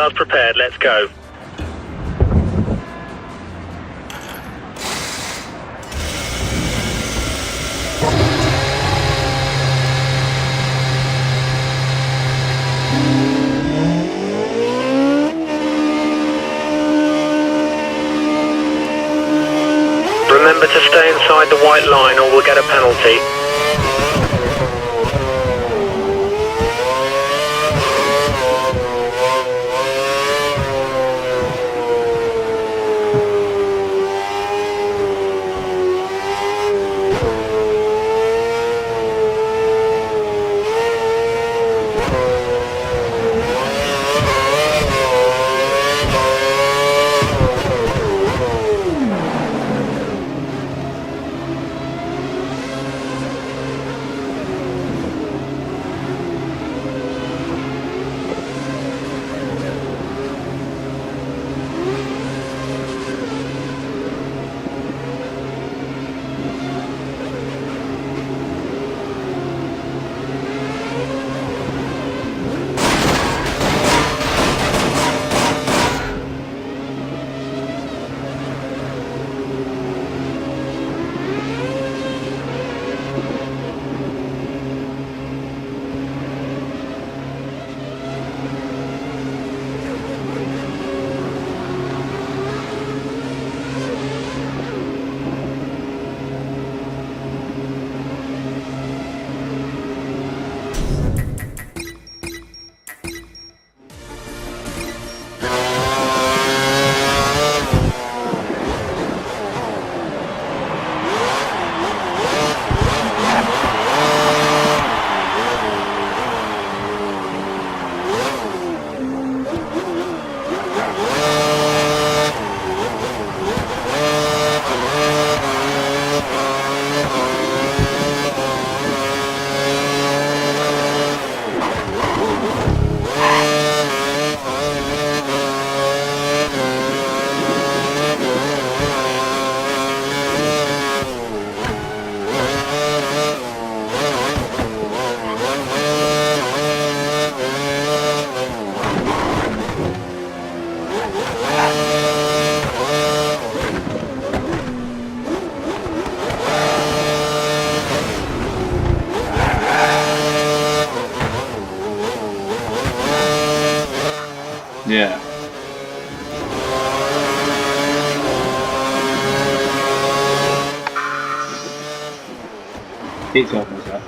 cars prepared, let's go. Remember to stay inside the white line or we'll get a penalty. Yeah. It's almost up.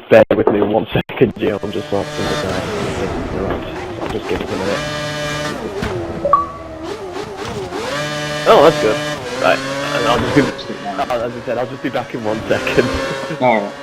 just bear with me 1 second, Gio. I'm just sorting this out. Right. I'll just give it a minute. Oh, that's good. Right. And I'll just be, as I said, I'll just be back in 1 second. Alright.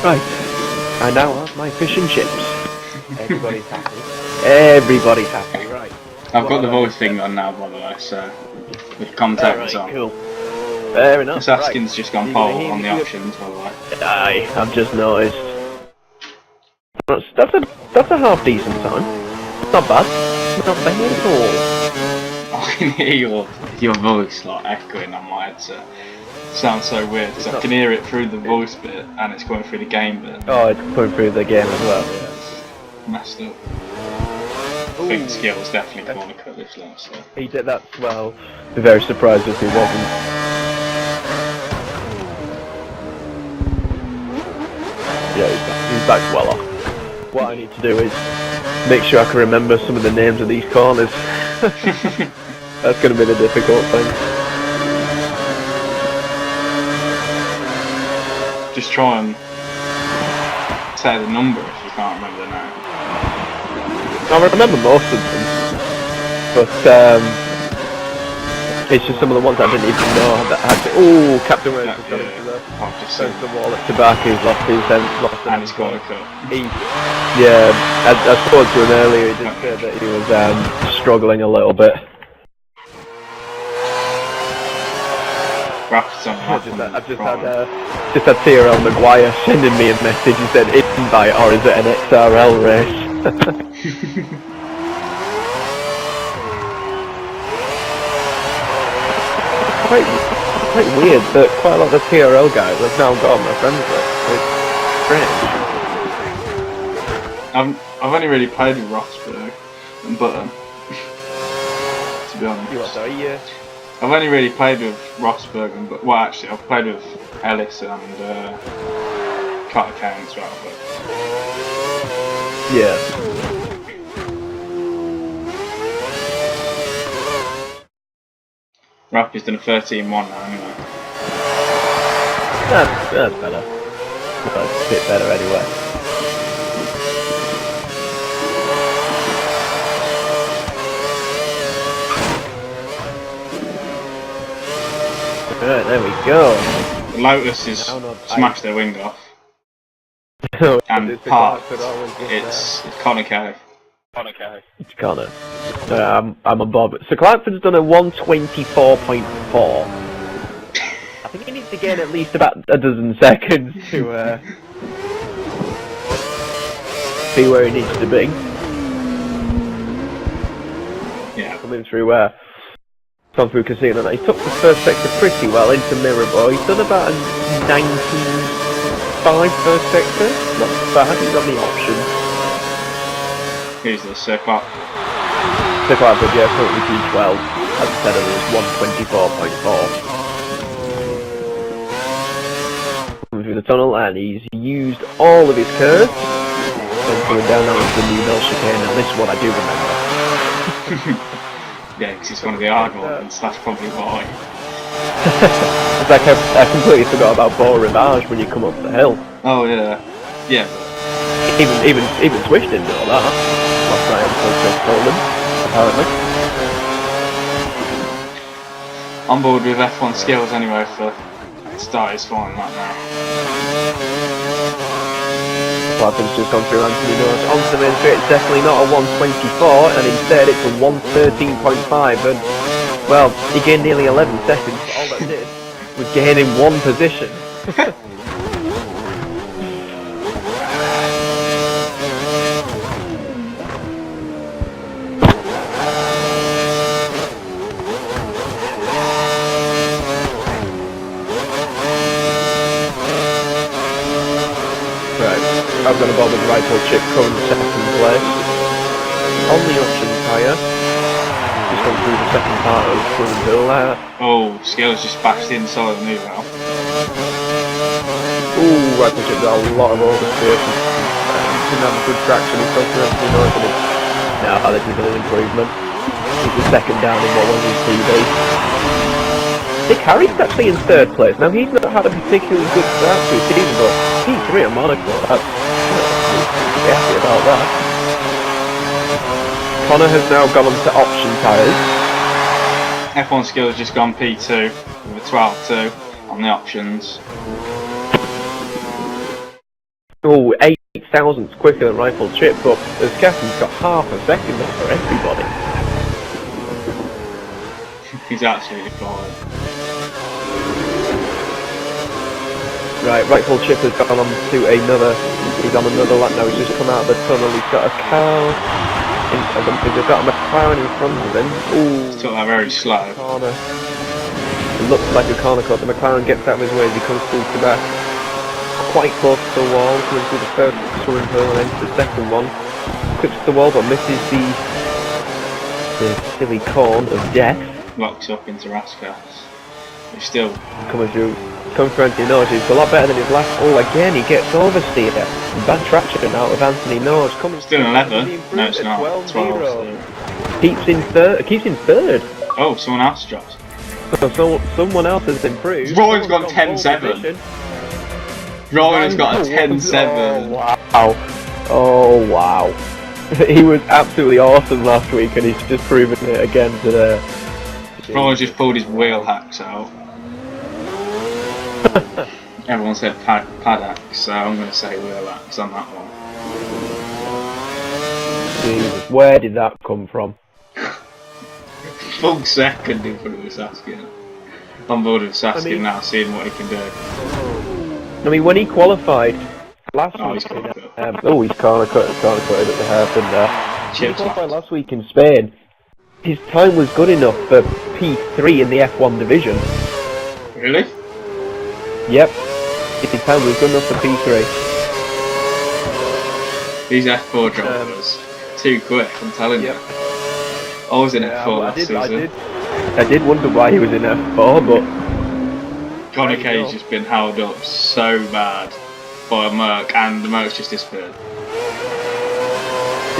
Right. I now have my fish and chips. Everybody's happy. Everybody's happy, right. I've got the voice thing on now, by the way, so with contacts on. Cool. Fair enough. This Askin's just gone You're gonna poll hear on the me options, by the way. Aye, I've just noticed. That's a half decent time. Not bad. Not bad at all. I can hear your voice like echoing on my headset. Sounds so weird because I can hear it through the voice bit and it's going through the game bit. Oh, it's going through the game as well. Yeah, it's messed up. I think Skill's definitely going to cut this lot, so. He did that well. Be very surprised if he wasn't. Yeah, he's back well off. What I need to do is make sure I can remember some of the names of these corners. That's going to be the difficult thing. Just try and say the number if you can't remember the name. I remember most of them, but it's just some of the ones I didn't even know that had to. Oh, Captain Wales has got into the wall at Tobacco. He's lost his lost and he's got a cut. I spoke to him earlier. He did say that he was struggling a little bit. I've just had TRL Maguire sending me a message. He said, invite or is it an XRL race? quite weird that quite a lot of the TRL guys have now got my friends list. It's strange. I've only really played with Rosberg and Button, to be honest. You what, sorry? Yeah. I've only really played with Rosberg and well, actually, I've played with Ellis and Carter Kane as well. But yeah. Rappy's done a 13-1 now, anyway. That's better. Well, it's a bit better anyway. Right, there we go. Lotus has Now not smashed their wing off. And It's the Park, Clark that always gets it's Connor Kelly. It's Connor. I'm on board. So Clarkson's done a 124.4. I think he needs to gain at least about a dozen seconds to be where he needs to be. Yeah. Coming through gone through Casino now. He took the first sector pretty well into Mirrorboy. He's done about a 19.5 first sector. Not bad, he's on the option. Who's this? Sir Clark? Sir Clark, yeah, currently P12. As I said, it was 124.4. Coming through the tunnel, and he's used all of his curves. And going down now into the new Mill chicane, and this one I do remember. Yeah, because it's one of the hard ones, that's probably why. It's like I completely forgot about Beau Rivage when you come up the hill. Oh yeah. Yeah. Even Swish didn't know that. Last night I told him, apparently. On board with F1 skills anyway for start is fine right now. Clarkson's just gone through Anthony Norris onto the main straight. It's definitely not a 124, and instead it's a 113.5. And well, he gained nearly 11 seconds. But all that did was gain in one position. I'm going to bother the rifle chip current second place. On the option tyre, just gone through the second part of Swimming Hill there. Oh, Skills just bashed inside the new valve. Ooh, rifle chip got a lot of oversteer. Didn't have good traction, he felt everything noise, but now this is an improvement. He's the second down in what was his PB. Dick Harry's actually in third place. Now he's not had a particularly good start to his season, but P3 at Monaco, that's be happy about that. Connor has now gone on to option tyres. F1 Skills just gone P2 with a 12.2 on the options. Oh, 8 thousandths quicker than rifle chip, but as Captain's got half a second over everybody. He's absolutely fine. Right, rifle chip has gone on to another. He's on another lap now. He's just come out of the tunnel. He's got a car. He's got a McLaren in front of him. Ooh, He's took that very slow. Corner. It looks like a corner cut. The McLaren gets out of his way as he comes through to back. Quite close to the wall, coming through the first swimming pool and into the second one. Clips the wall, but misses the silly corn of death. Locks up into Raskas. He's still Coming through Anthony Norris. It's a lot better than his last. Oh, again he gets oversteer. Bad traction out of Anthony Norris. Coming still in 11. No, it's not. 12. 12. Keeps in third. Oh, someone else dropped. So someone else has improved. Ryan's got 10-7. Ryan has got a 10-7. Oh wow. He was absolutely awesome last week, and he's just proven it again today. Ryan just pulled his wheel hacks out. Everyone said pad axe, so I'm going to say wheel axe on that one. Jesus, where did that come from? Full second in front of the Saskia. On board with Saskia now, seeing what he can do. I mean, when he qualified last Oh, week, he's corner cut. he's corner cut at the hairpin there. When he Chips qualified left. last week in Spain, his time was good enough for P3 in the F1 division. Really? Yep, his time was good enough for P3. These F4 drivers, too quick, I'm telling you. I was in F4 last season. I did wonder why he was in F4, but Connor K's just been held up so bad by a Merc, and the Merc's just disappeared.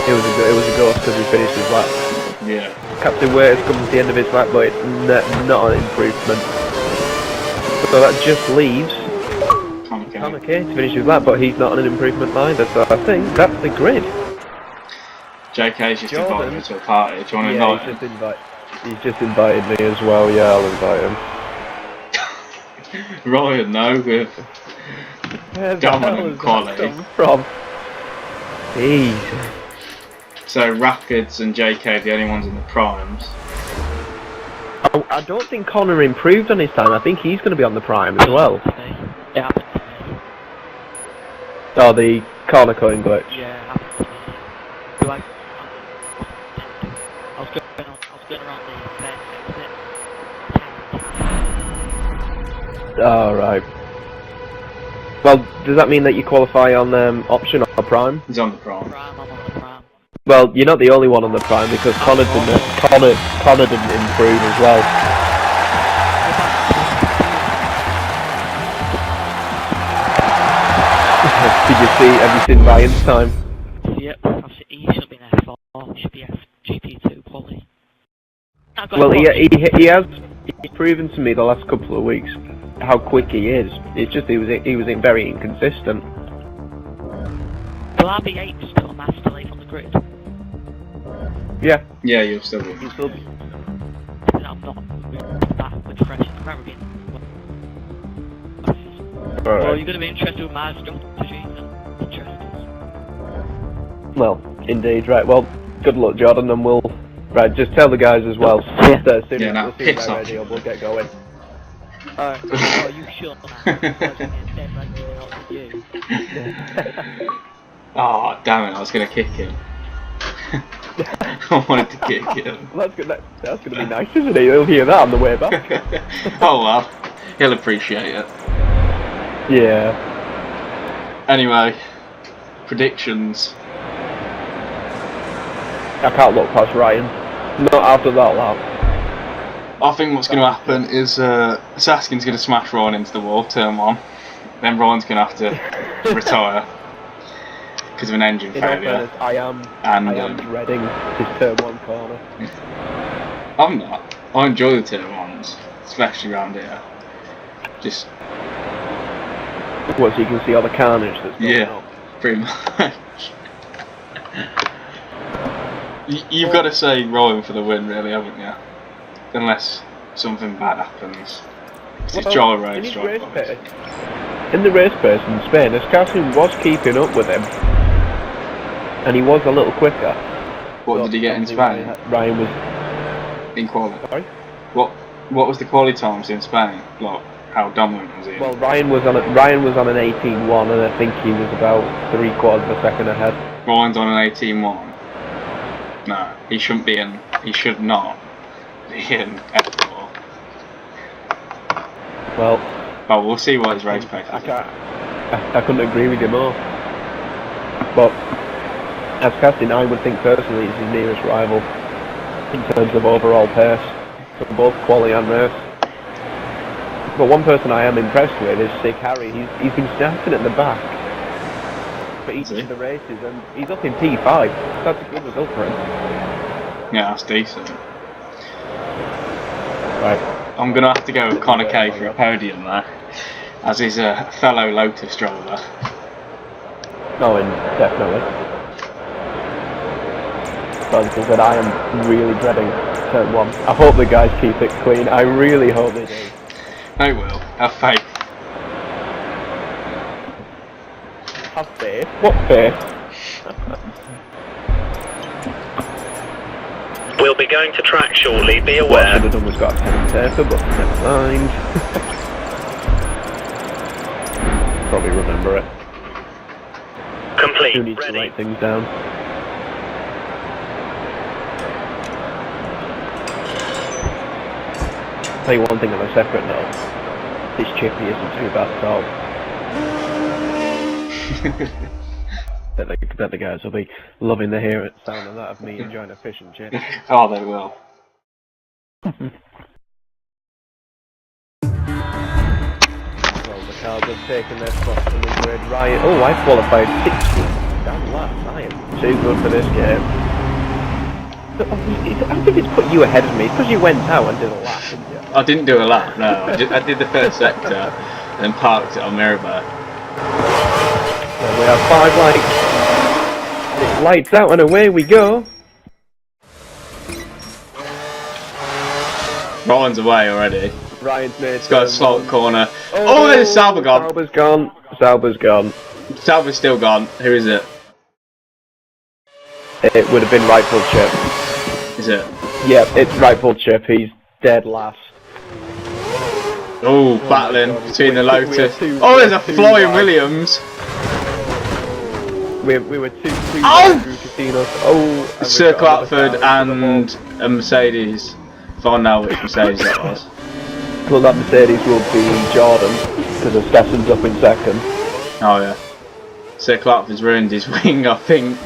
it was a ghost because he finished his lap. Yeah. Captain Waiters comes to the end of his lap, but it's not an improvement. So that just leaves Connor K to finish his lap, but he's not on an improvement either. So I think that's the grid. JK's just invited me to a party. Do you want to invite him? He's just invited me as well. Yeah, I'll invite him. Ryan though with Where the dominant hell has quality. that come from? Jeez. So Rapids and JK the only ones in the primes. Oh, I don't think Connor improved on his time. I think he's going to be on the prime as well. It happened to me. Oh, the corner cutting glitch. Yeah, it happened to me. Do I was going around the fence exit. Oh, right. Well, does that mean that you qualify on option or prime? He's on the prime. I'm on the prime. Well, you're not the only one on the prime because Connor didn't improve as well. Did you see? Have you seen Ryan's time? Yep, he should be an F4. He should be GP2 quality. Well, he has. He's proven to me the last couple of weeks how quick he is. It's just he was very inconsistent. Will RB8 just cut a master late on the grid? Yeah. Yeah, you'll still be. He'll still be. I'm not back with fresh. I remember being. Alright. Well, you're going to be interested with my strategies and interests. Well, indeed, right. Well, good luck, Jordan, and we'll. Right, just tell the guys as well. Yeah. As soon Yeah, as now, we'll see pits they're off. ready, we'll get going. Oh, you shut up. You. Oh, damn it, I was going to kick him. I wanted to kick him. Well, that's gonna be nice, isn't it? He'll hear that on the way back. Oh well, he'll appreciate it. Yeah. Anyway, predictions. I can't look past Ryan. Not after that lap. I think what's going to happen is Saskin's going to smash Ryan into the wall, turn one. Then Ryan's going to have to retire because of an engine In all failure. fairness, I am dreading this turn one corner. I'm not. I enjoy the turn ones, especially around here. Just What, so you can see all the carnage that's going yeah, on. pretty much. You've got to say Ryan for the win, really, haven't you? Unless something bad happens. It's gyros, In the race pace in Spain, Escarcin was keeping up with him, and he was a little quicker. What did he get in Spain? Ryan was In quality. sorry. What was the quality times in Spain? Like, how dominant was he? Well, Ryan was on an 18.1, and I think he was about 3/4 of a second ahead. Ryan's on an 18.1. No, he shouldn't be in. He should not be in F4. Well, But we'll see what his race pace is. I couldn't agree with you more. But as casting, I would think personally he's his nearest rival in terms of overall pace for both quali and race. But one person I am impressed with is Sick Harry. He's been starting at the back for each of the races, and he's up in P5. That's a good result for him. Yeah, that's decent. Right. I'm gonna have to go with Connor Kay for a podium there, as he's a fellow Lotus driver. No, and definitely. But as I said, I am really dreading turn one. I hope the guys keep it clean. I really hope they do. They will. Have faith. Have faith? What faith? We'll be going to track shortly, be What I aware. should have done was got a taper, but never mind. Probably remember it. Who Complete, needs to ready. write things down? Tell you one thing on a separate note. This chippy isn't too bad at all. Bet the guys will be loving to hear it sound of that of me enjoying a fish and chip. Oh, they will. Well, the cars have taken their spots on the grid. Ryan, oh, I qualified 16th. Damn laps. I am too good for this game. I think it's put you ahead of me. It's because you went out and did a lap, didn't you? I didn't do a lap, no. I did the first sector and parked it on Mirabel. And we have 5 lights. It lights out and away we go. Ryan's away already. Ryan's made. It's got a slot corner. Oh, there's Sauber gone. Sauber's gone. Sauber's gone. Sauber's still gone. Who is it? It would have been rightful Chip. Is it? Yeah, it's rightful Chip. He's dead last. Oh, battling between the Lotus. Oh, there's a flying Williams. We were two Oh! casinos. Oh, Sir Clatford and a Mercedes. Find out which Mercedes that was. Well, that Mercedes will be Jordan, because Steffen's up in second. Oh yeah. Sir Clatford's ruined his wing, I think.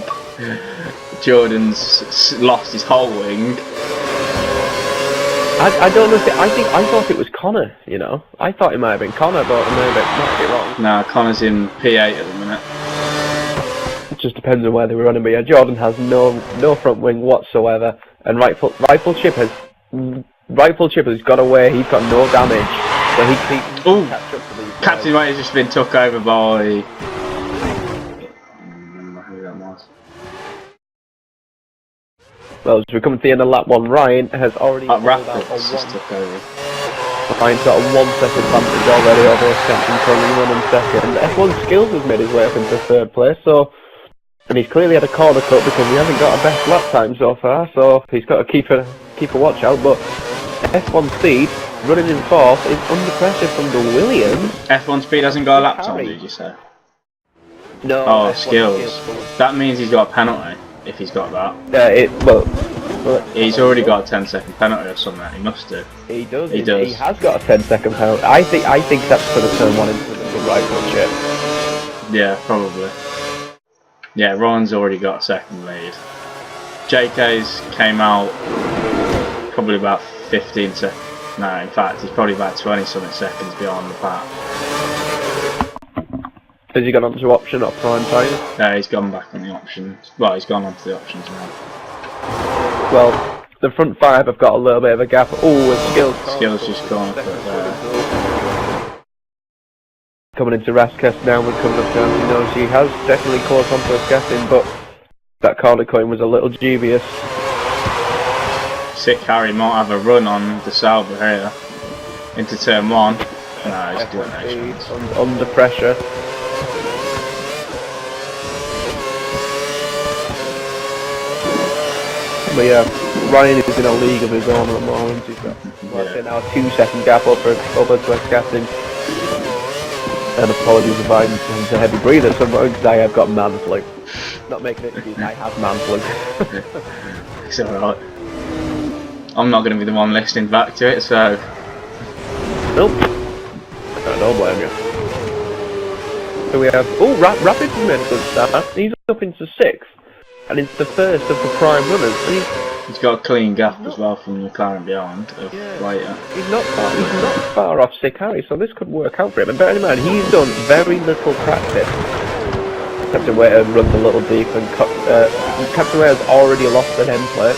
Jordan's lost his whole wing. I don't know if I thought it was Connor, you know. I thought it might have been Connor, but I might be wrong. Nah, Connor's in P8 at the minute. It just depends on where they were running, but yeah, Jordan has no front wing whatsoever, and Rightful Chip has got away. He's got no damage, so he can catch up to these guys. Captain White has just been took over by. I don't remember who that was. Well, as we come to the end of lap 1, Ryan has already Ryan's got a 1 second advantage already over his captain, currently running second. F1 Skills has made his way up into 3rd place, so, and he's clearly had a corner cut because he hasn't got a best lap time so far, so he's got to keep a watch out. But F1 Speed running in 4th is under pressure from the Williams. F1 Speed hasn't got a lap time, did you say? No. Oh, Skills. That means he's got a penalty. If he's got that. He's already got a 10-second penalty or something. He must do. He does. He does. He has got a 10-second penalty. I think that's for the turn 1 into the rightful Chip. Yeah, probably. Yeah, Ryan's already got a second lead. JK's came out probably about 15 seconds. No, in fact, he's probably about 20-something seconds behind the pack. Has he gone on to option or prime tyres? No, he's gone back on the options. Well, he's gone on to the options now. Well, the front 5 have got a little bit of a gap. Oh, and Skills just gone for there. Coming into Rascast now and coming up down to nose. He has definitely caught onto his gassing, but that corner coin was a little dubious. Sick Harry might have a run on the Sauber here into turn 1. No, he's doing it. Under pressure. But yeah, Ryan is in a league of his own at the moment. He's got now a 2-second gap over to Escassin. And apologies if I'm a heavy breather sometimes, because I have got man flu. Not making it easy, I have man flu. It's alright. I'm not going to be the one listening back to it, so. Nope. I don't blame you. So we have. Oh, Rapid's made a good start. He's up into 6th. And it's the first of the prime runners. And he's got a clean gap as well from the McLaren behind. Later. He's not far off Sick Harry, so this could work out for him. And bear in mind, he's done very little practice. Captain Waiter runs a little deep, and Captain Waiter's already lost an end plate.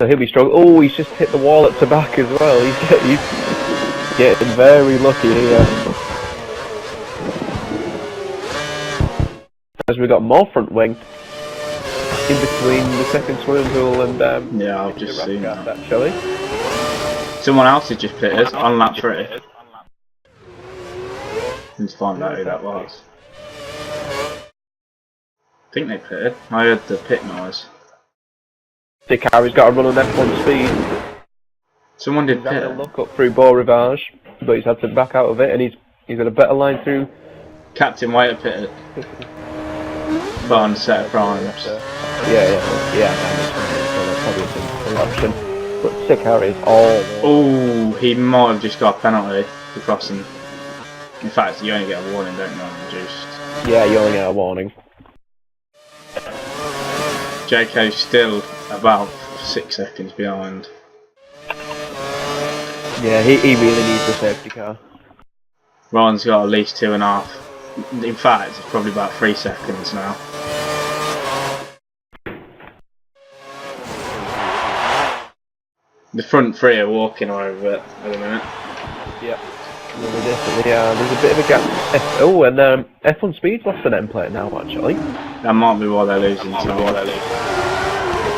So he'll be struggling. Oh, he's just hit the wall at the back as well. He's getting very lucky here. As we got more front wing in between the second swimming pool and yeah, I've just seen that. Actually, someone else has just pitted on lap 3. Let's find out who that was. I think they pitted. I heard the pit noise. Sick Harry's got a run on F1 speed. Someone did pit. He's had a look up through Beau Rivage, but he's had to back out of it, and he's got a better line through. Captain Waiter pitted. But on a set of primes. Yeah. Probably an option. But Sick Harry's all. Oh, he might have just got a penalty for crossing. In fact, you only get a warning, don't you? Reduced. Yeah, you only get a warning. JK's still about 6 seconds behind. Yeah, he really needs a safety car. Ryan's got at least 2.5. In fact, it's probably about 3 seconds now. The front 3 are walking over it at the minute. Yep. Definitely, there's a bit of a gap. Oh, and F1 Speed's lost an end plate now, actually. That might be why they're losing time.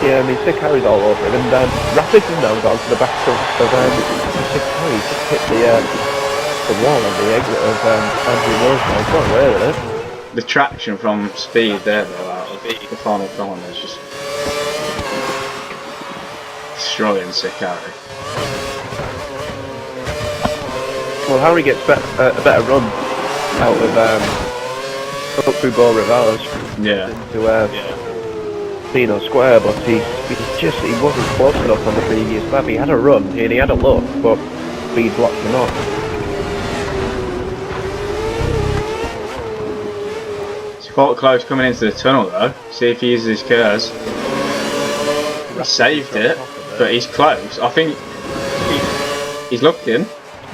Yeah, I mean, Sick Harry's all over him, and Rapids has now gone to the back of Sick Harry. He's just hit the wall on the exit of Andrew Mills now. He's got away with it. The traction from speed there, though, out of the final corner is just destroying Sick Harry. Well, Harry gets a better run out of up through Beau Rivage into Pino Square, but he wasn't close enough on the previous lap. He had a run and he had a look, but speed blocked him off. It's quite close coming into the tunnel though. See if he uses his curves. He saved it, but he's close. I think he's looking.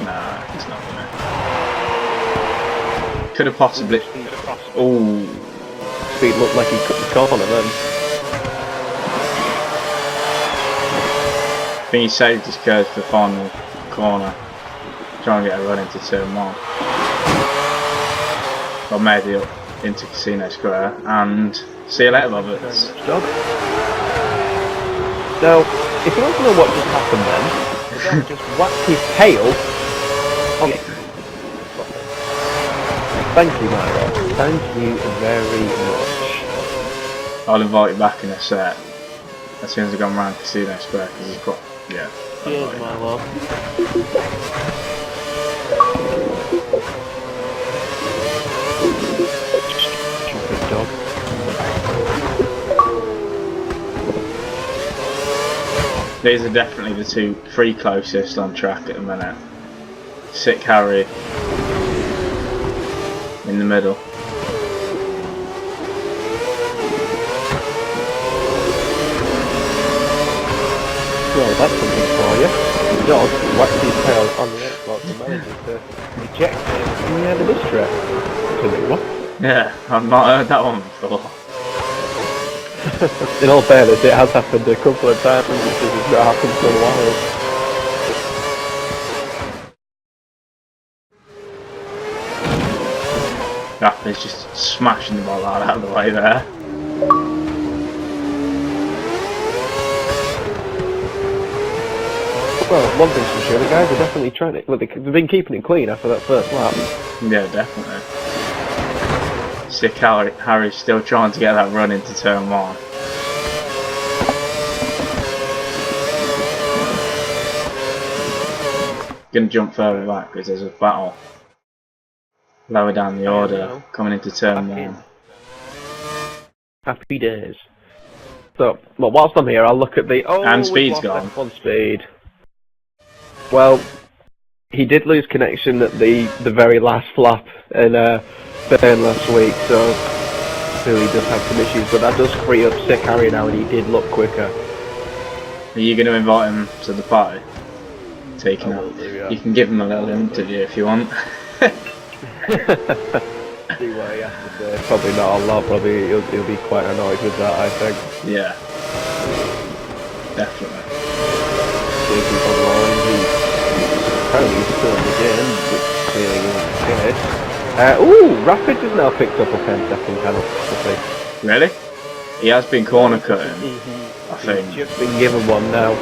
Nah, he's not gonna. Could have possibly. Oh, Speed looked like he cut the corner then. I think he saved his curves for the final corner. Trying to get a run into turn 1. Got made it up into Casino Square and see you later, Roberts. Now, if you want to know what just happened then, the dog just whacked his tail. Okay. Thank you, Myra. Thank you very much. I'll invite you back in a set as soon as I've gone round Casino Square because he's got, yeah. Cheers, my love. Stupid dog. These are definitely the 3 closest on track at the minute. Sick Harry in the middle. Well, that's something for you. The dog whacked his tail on the Xbox and manages to eject him in the end of this track. That's a new one. Yeah, I've not heard that one before. In all fairness, it has happened a couple of times, which has not happened for a while. Rapids just smashing the ball out of the way there. Well, one thing's for sure, the guys are definitely trying it. Well, they've been keeping it clean after that first lap. Yeah, definitely. Sick Harry's still trying to get that run into turn 1. Gonna jump further back because there's a battle lower down the order coming into turn 1. Happy days. So, well, whilst I'm here, I'll look at the... Oh, and speed's gone. On speed. Well, he did lose connection at the very last lap in Bern last week, so clearly does have some issues, but that does free up Sick Harry now, and he did look quicker. Are you going to invite him to the party? Taking out. You can give him a little interview if you want. See what he has to say. Probably not a lot. Probably he'll be quite annoyed with that, I think. Yeah, definitely. He's online. Apparently he's still in the game, which clearly isn't the case. Ooh, Rapids has now picked up a 10-second penalty. Really? He has been corner cutting. I think. He's just been given one now.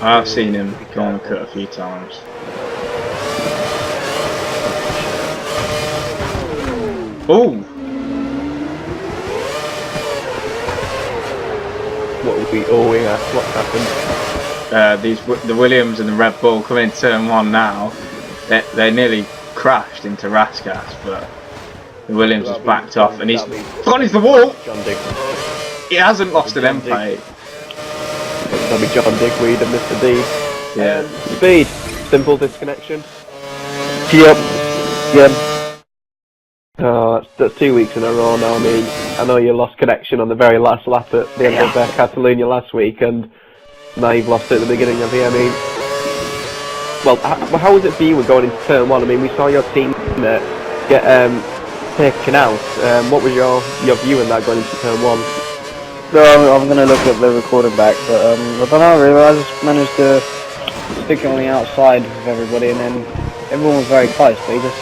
I've seen him corner cut a few times. Ooh! What would be owing us? What happened? The Williams and the Red Bull coming into turn 1 now. They nearly crashed into Raskas, but the Williams has backed off and he's gone into the wall! He hasn't lost an end plate. That'll be John Digweed and Mr. D. Yeah. Speed. Simple disconnection. Yep. Oh, that's 2 weeks in a row now. I mean, I know you lost connection on the very last lap at the end of Catalunya last week, and now you've lost it at the beginning of here. I mean, well, how was it for you going into turn 1? I mean, we saw your team get taken out. What was your view on that going into turn 1? No, I'm going to look at the recording back, but I don't know, really, I just managed to stick it on the outside with everybody, and then everyone was very close, but he just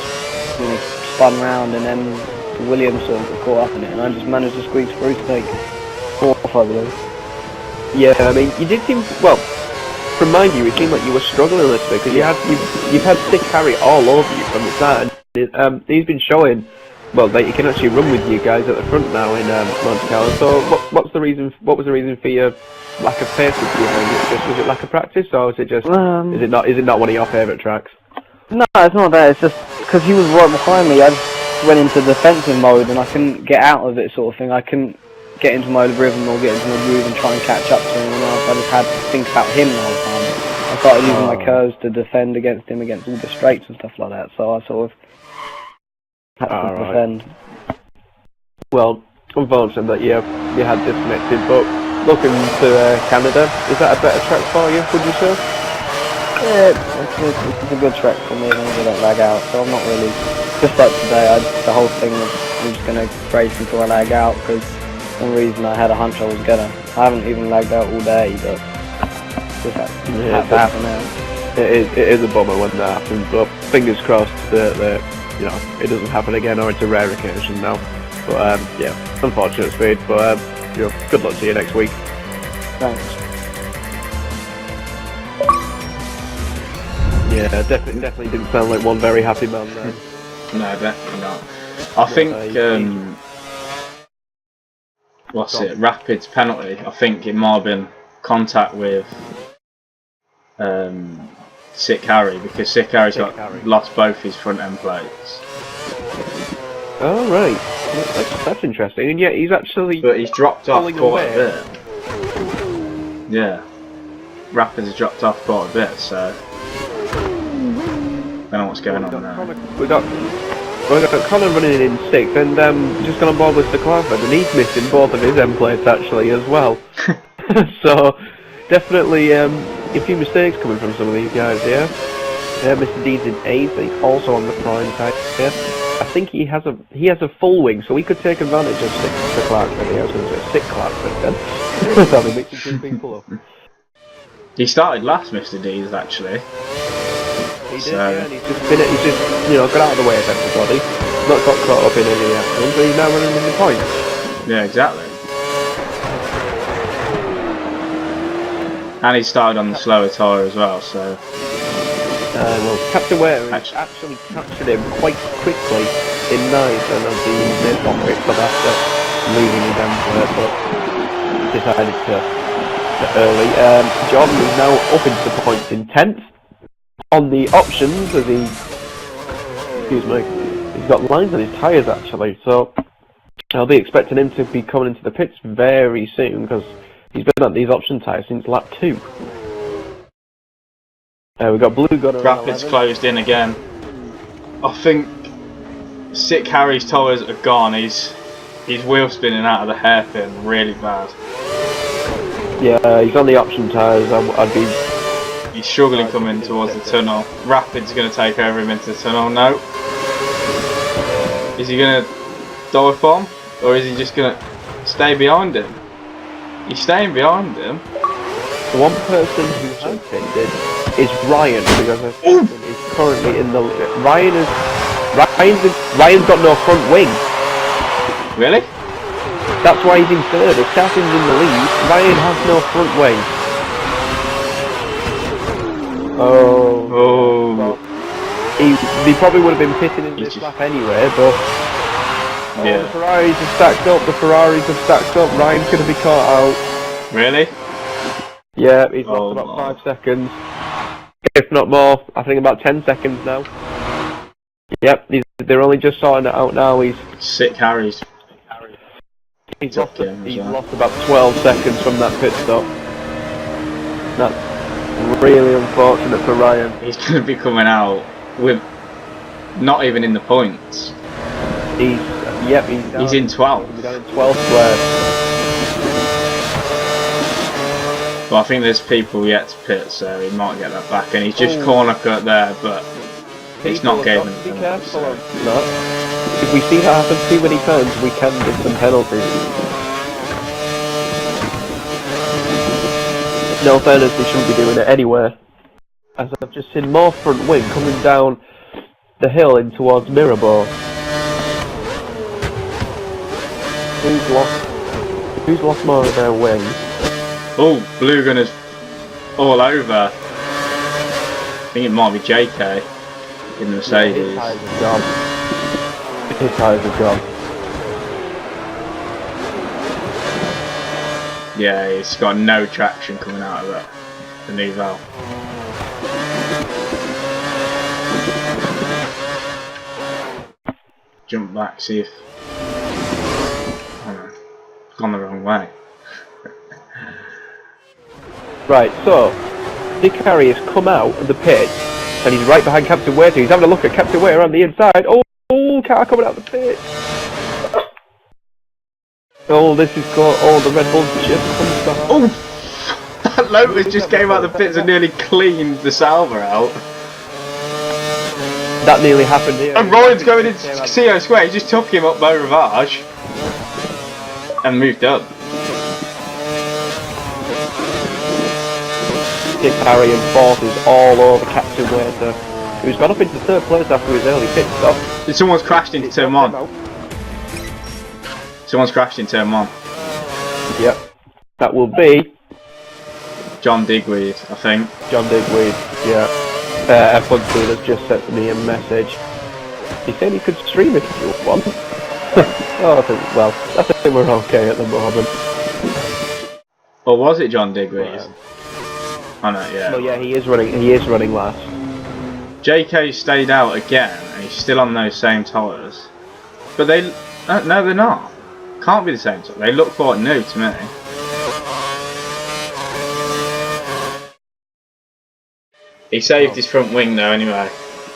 spun round and then after Williams sort of got caught up in it, and I just managed to squeeze through to take fourth, I believe. Yeah, I mean, you did seem, well, from my view, it seemed like you were struggling a little bit, because you've had Sick Harry all over you from the start, and he's been showing, well, that you can actually run with you guys at the front now in Monaco. So, what was the reason for your lack of pace with you? Was it lack of practice, or is it just, is it not one of your favourite tracks? No, it's not that, it's just because he was right behind me, I just went into defensive mode and I couldn't get out of it sort of thing. I couldn't get into my rhythm or get into my groove and try and catch up to him, and I just had to think about him the whole time. I started using my curves to defend against him against all the straights and stuff like that, so I sort of had to defend. Well, unfortunate that you had disconnected, but looking to Canada, is that a better track for you, would you say? Yeah, it's a good track for me as long as I don't lag out, so I'm not really, just like today, the whole thing was, I'm just going to race until I lag out, because for some reason I had a hunch I was gonna. I haven't even lagged out all day, but just had to happen now. It is a bummer when that happens, but fingers crossed that you know, it doesn't happen again, or it's a rare occasion now. But yeah, unfortunate speed, but you know, good luck to you next week. Thanks. Yeah, definitely didn't sound like one very happy man there. No, definitely not. I think, what's it, Rapid's penalty, I think it might have been contact with Sick Harry, because Sick Harry's lost both his front end plates. Oh right, that's interesting, and yet he's actually... But he's dropped off quite a away. bit. Yeah, Rapid's dropped off quite a bit, so... I don't know what's going on there. We've got Connor running in 6th, and just gone on board with the Cloudbird, and he's missing both of his end plates actually as well. So definitely a few mistakes coming from some of these guys here. Mr. Deeds in 8th, and he's also on the prime side here. I think he has a full wing, so he could take advantage of the Clarkford here. I was going to say Sick Clarkford then. Probably mixing two people up. He started last, Mr. Deeds, actually. He did, yeah, and he's just, you know, got out of the way of everybody, not got caught up in any accidents, but he's now running in the points. Yeah, exactly. And he started on the slower tyre as well, so... well, Captain Waiter actually captured him quite quickly in 9th, and obviously he's on quick for after losing his end plate, but decided to early. Jordan is now up into the points in 10th. On the options, as he's got lines on his tyres actually, so I'll be expecting him to be coming into the pits very soon, because he's been on these option tyres since lap 2. We've got Blue Gunner. Rapids closed in again. I think Sick Harry's tyres are gone. He's wheel spinning out of the hairpin really bad. Yeah, he's on the option tyres. I'd be... He's struggling coming towards the tunnel. Rapid's going to take over him into the tunnel. No. Is he going to dive bomb? Or is he just going to stay behind him? He's staying behind him. The one person who has ended is Ryan, because he's currently in the... Ryan's got no front wing. Really? That's why he's in 3rd. If Cathy's in the lead, Ryan has no front wing. Oh. Well, he probably would have been pitting in this lap anyway, but yeah. The Ferraris have stacked up, Ryan's going to be caught out. Really? Yeah, he's lost about 5 seconds. If not more, I think about 10 seconds now. Yep, they're only just sorting it out now. Sick Harry's. He's lost about 12 seconds from that pit stop. That's really unfortunate for Ryan. He's going to be coming out with not even in the points. He's in 12th. He's down in 12th place. Well, I think there's people yet to pit, so he might get that back, and he's just corner cut there, but it's not giving him. Be careful on that. If we see that happen too many times, we can get some penalties. No fairness, they shouldn't be doing it anywhere. As I've just seen more front wing coming down the hill in towards Mirabeau. Who's lost more of their wing? Oh, Blue Gunner's all over. I think it might be JK in the Mercedes. Yeah, his tyres are gone. His tyres are gone. Yeah, he's got no traction coming out of it. The new valve. Jump back, see if... Oh no, gone the wrong way. Right, so Dick Harry has come out of the pit and he's right behind Captain Waiter. He's having a look at Captain Waiter on the inside. Oh, car coming out of the pit. Oh, this is got all the Red Bull just comes back. Oh! That Lotus just came out of the pits and nearly cleaned the Salva out. That nearly happened here. And Ryan's going into CO Square, he just took him up by Ravage and moved up. Dick Harry and forces all over Captain Waiter, who's gone up into third place after his early pit stop. Someone's crashed into turn 1. Someone's crashed in turn 1. Yep. That will be John Digweed, I think. John Digweed, yeah. F1 has just sent me a message. He said he could stream it if you want. Oh, I think we're okay at the moment. Or was it John Digweed? Oh no, yeah. Well, yeah, he is running last. JK stayed out again, and he's still on those same tyres. But they... no, they're not. Can't be the same tyres. They look quite new to me. He saved his front wing though anyway,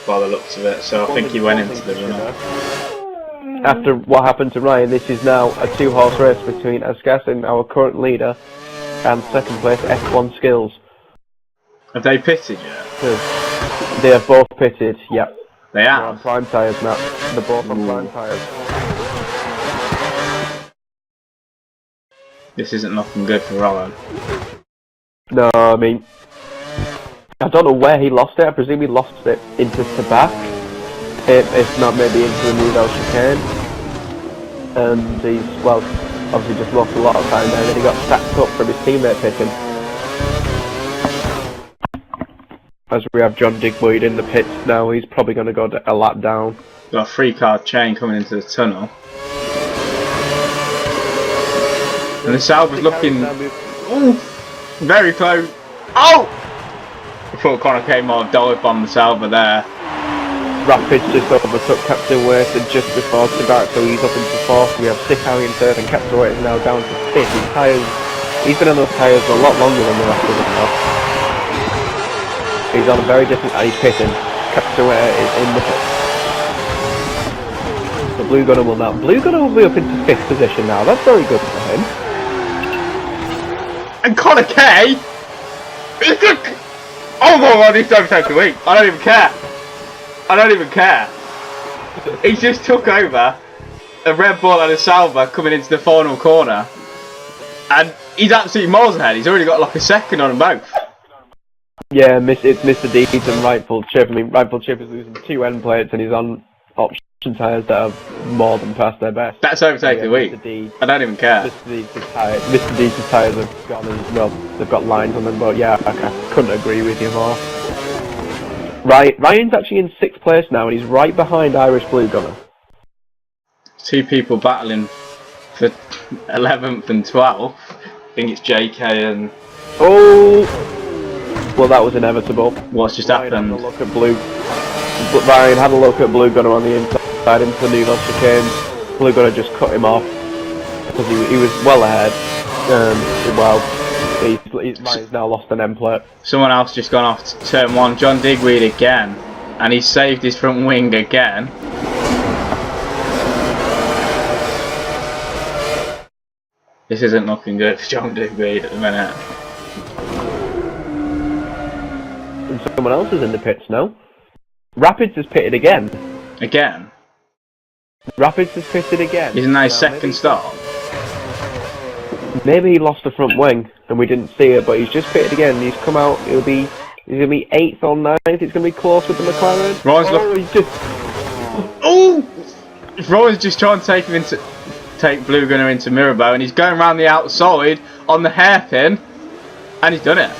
by the looks of it, so I think he went into the run. After what happened to Ryan, this is now a 2-horse race between Asgassin, our current leader, and second place F1 Skills. Have they pitted yet? They have both pitted, yep. They They're on have? prime tyres now. They're both on prime tyres. This isn't looking good for Ryan. No, I mean, I don't know where he lost it. I presume he lost it into Tabac, if not maybe into the Monaco chicane. And he's, well, obviously just lost a lot of time there, and then he got sacked up from his teammate pitting. As we have John Digweed in the pits now, he's probably going to go a lap down. Got a 3-car chain coming into the tunnel. And the Salva's looking... Ooh, very close. Oh! I thought Connor K might have dive bombed the Salva there. Rapids just overtook Captain Waiter just before Tabac, so he's up into 4th. We have Sick Harry in 3rd, and Captain Waiter is now down to 5th. He's been on those tyres a lot longer than the rest of the car. He's on a very different, and he's pitting. Captain Waiter is in the pit. The Blue Gunner will now. Blue Gunner will be up into 5th position now. That's very good for him. And Connor K! Oh my god, he's overtaken the week. I don't even care. I don't even care. He just took over a Red Bull and a Salva coming into the final corner. And he's absolutely miles ahead. He's already got like a second on them both. Yeah, it's Mr. Deeds and Rightful Chip. I mean, Rightful Chip is losing 2 end plates and he's on option tyres that are more than past their best. That's overtaken the week. I don't even care. Mr. Deeds' tyres have gone as well. They've got lines on them, but yeah, I couldn't agree with you more. Ryan's actually in 6th place now, and he's right behind Irish Blue Gunner. 2 people battling for 11th and 12th. I think it's JK and... Oh! Well, that was inevitable. What's just Ryan happened? had a look at Ryan had a look at Blue Gunner on the inside into the Nuno chicane. Blue Gunner just cut him off because he was well ahead. Ryan's now lost an end plate. Someone else just gone off to turn 1, John Digweed again, and he's saved his front wing again. This isn't looking good for John Digweed at the minute. And someone else is in the pits now. Rapids has pitted again. Again? Rapids has pitted again. Isn't that his second start? Maybe he lost the front wing and we didn't see it, but he's just pitted again. He's come out. He's gonna be 8th or 9th. It's gonna be close with the McLaren. Ryan's he's just. Oh! Ryan's just trying to take him into take Blue Gunner into Mirabeau, and he's going around the outside on the hairpin, and he's done it.